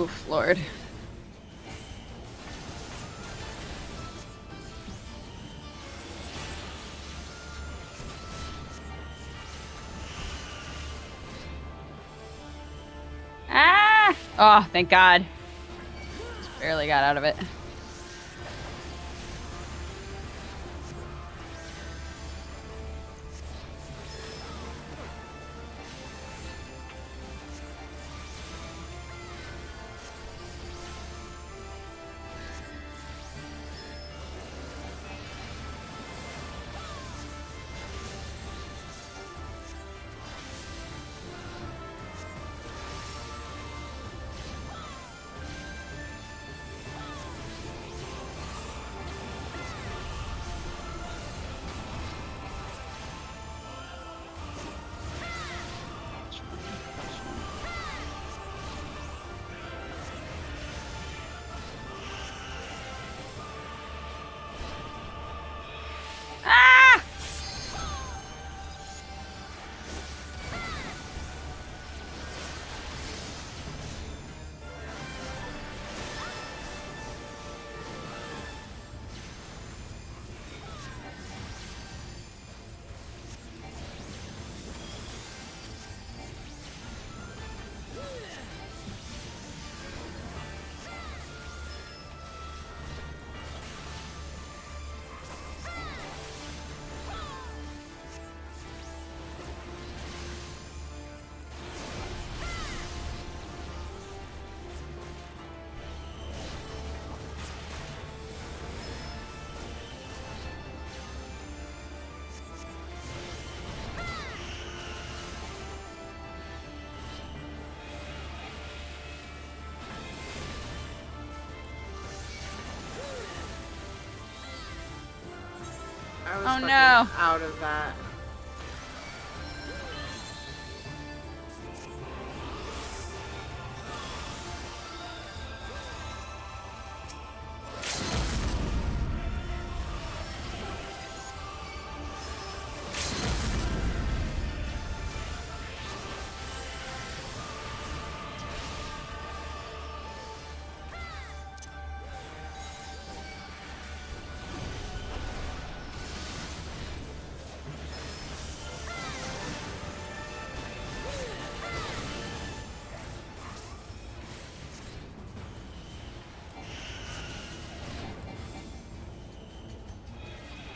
Oof, Lord. Ah! Oh, thank God. Just barely got out of it. Ah! I was Oh, fucking no. out of that.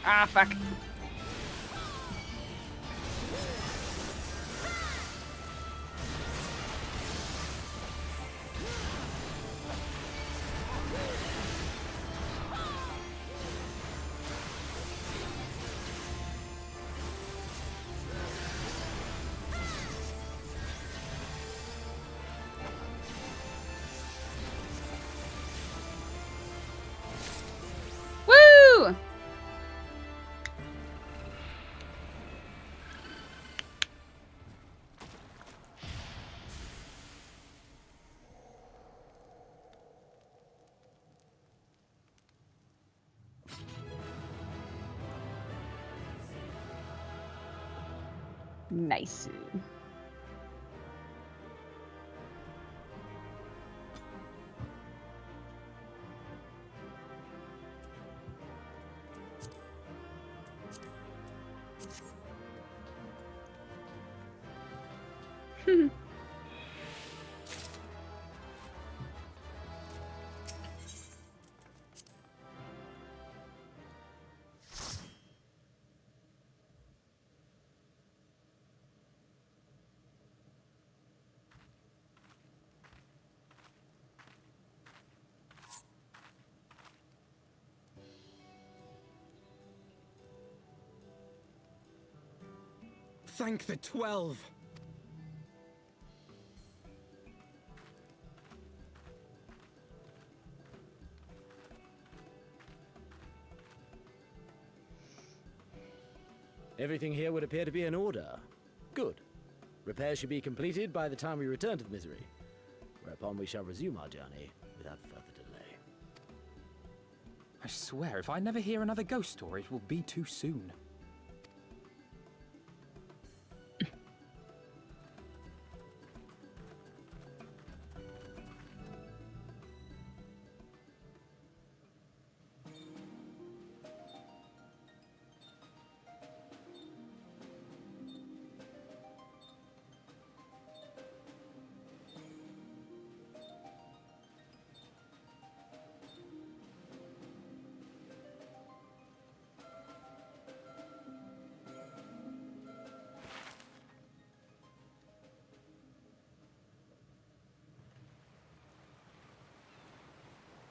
Ah, fuck. Woo! Nice. Thank the 12! Everything here would appear to be in order. Good. Repairs should be completed by the time we return to the Misery, whereupon we shall resume our journey without further delay. I swear, if I never hear another ghost story, it will be too soon.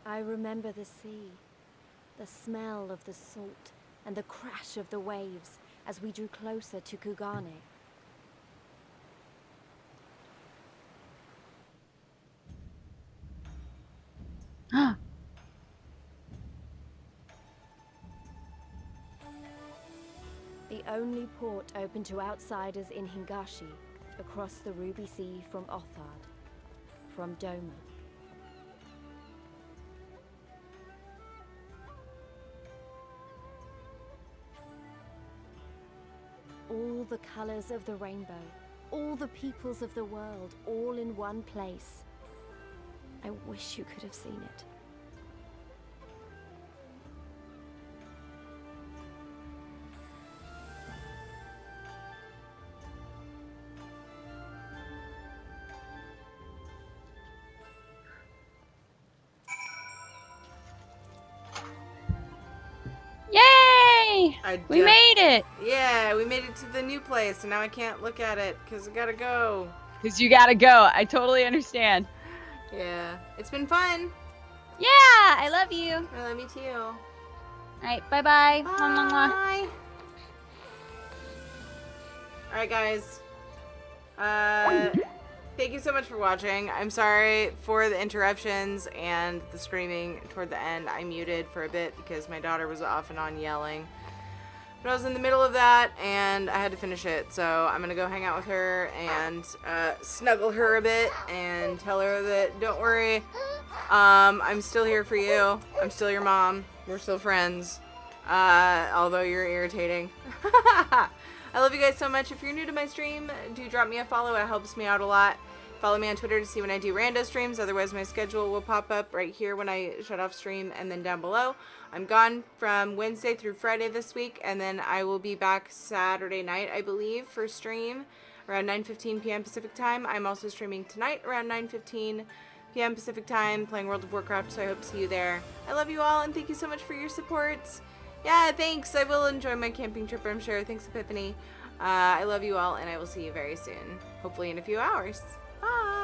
I remember the sea, the smell of the salt, and the crash of the waves as we drew closer to Kugane. The only port open to outsiders in Hingashi, across the Ruby Sea from Othard, from Doma. All the colors of the rainbow, all the peoples of the world, all in one place. I wish you could have seen it. Yay! We made it! Yeah, we made it to the new place, and now I can't look at it because I gotta go. Because you gotta go. I totally understand. Yeah, it's been fun. Yeah, I love you. I love you too. All right, bye-bye. Bye. All right, guys. Thank you so much for watching. I'm sorry for the interruptions and the screaming toward the end. I muted for a bit because my daughter was off and on yelling. But I was in the middle of that and I had to finish it. So I'm going to go hang out with her and snuggle her a bit and tell her that don't worry. I'm still here for you. I'm still your mom. We're still friends. Although you're irritating. I love you guys so much. If you're new to my stream, do drop me a follow. It helps me out a lot. Follow me on Twitter to see when I do rando streams. Otherwise, my schedule will pop up right here when I shut off stream and then down below. I'm gone from Wednesday through Friday this week, and then I will be back Saturday night, I believe, for stream around 9:15 p.m. Pacific time. I'm also streaming tonight around 9:15 p.m. Pacific time, playing World of Warcraft, so I hope to see you there. I love you all, and thank you so much for your support. Yeah, thanks. I will enjoy my camping trip, I'm sure. Thanks, Epiphany. I love you all, and I will see you very soon. Hopefully in a few hours. Bye!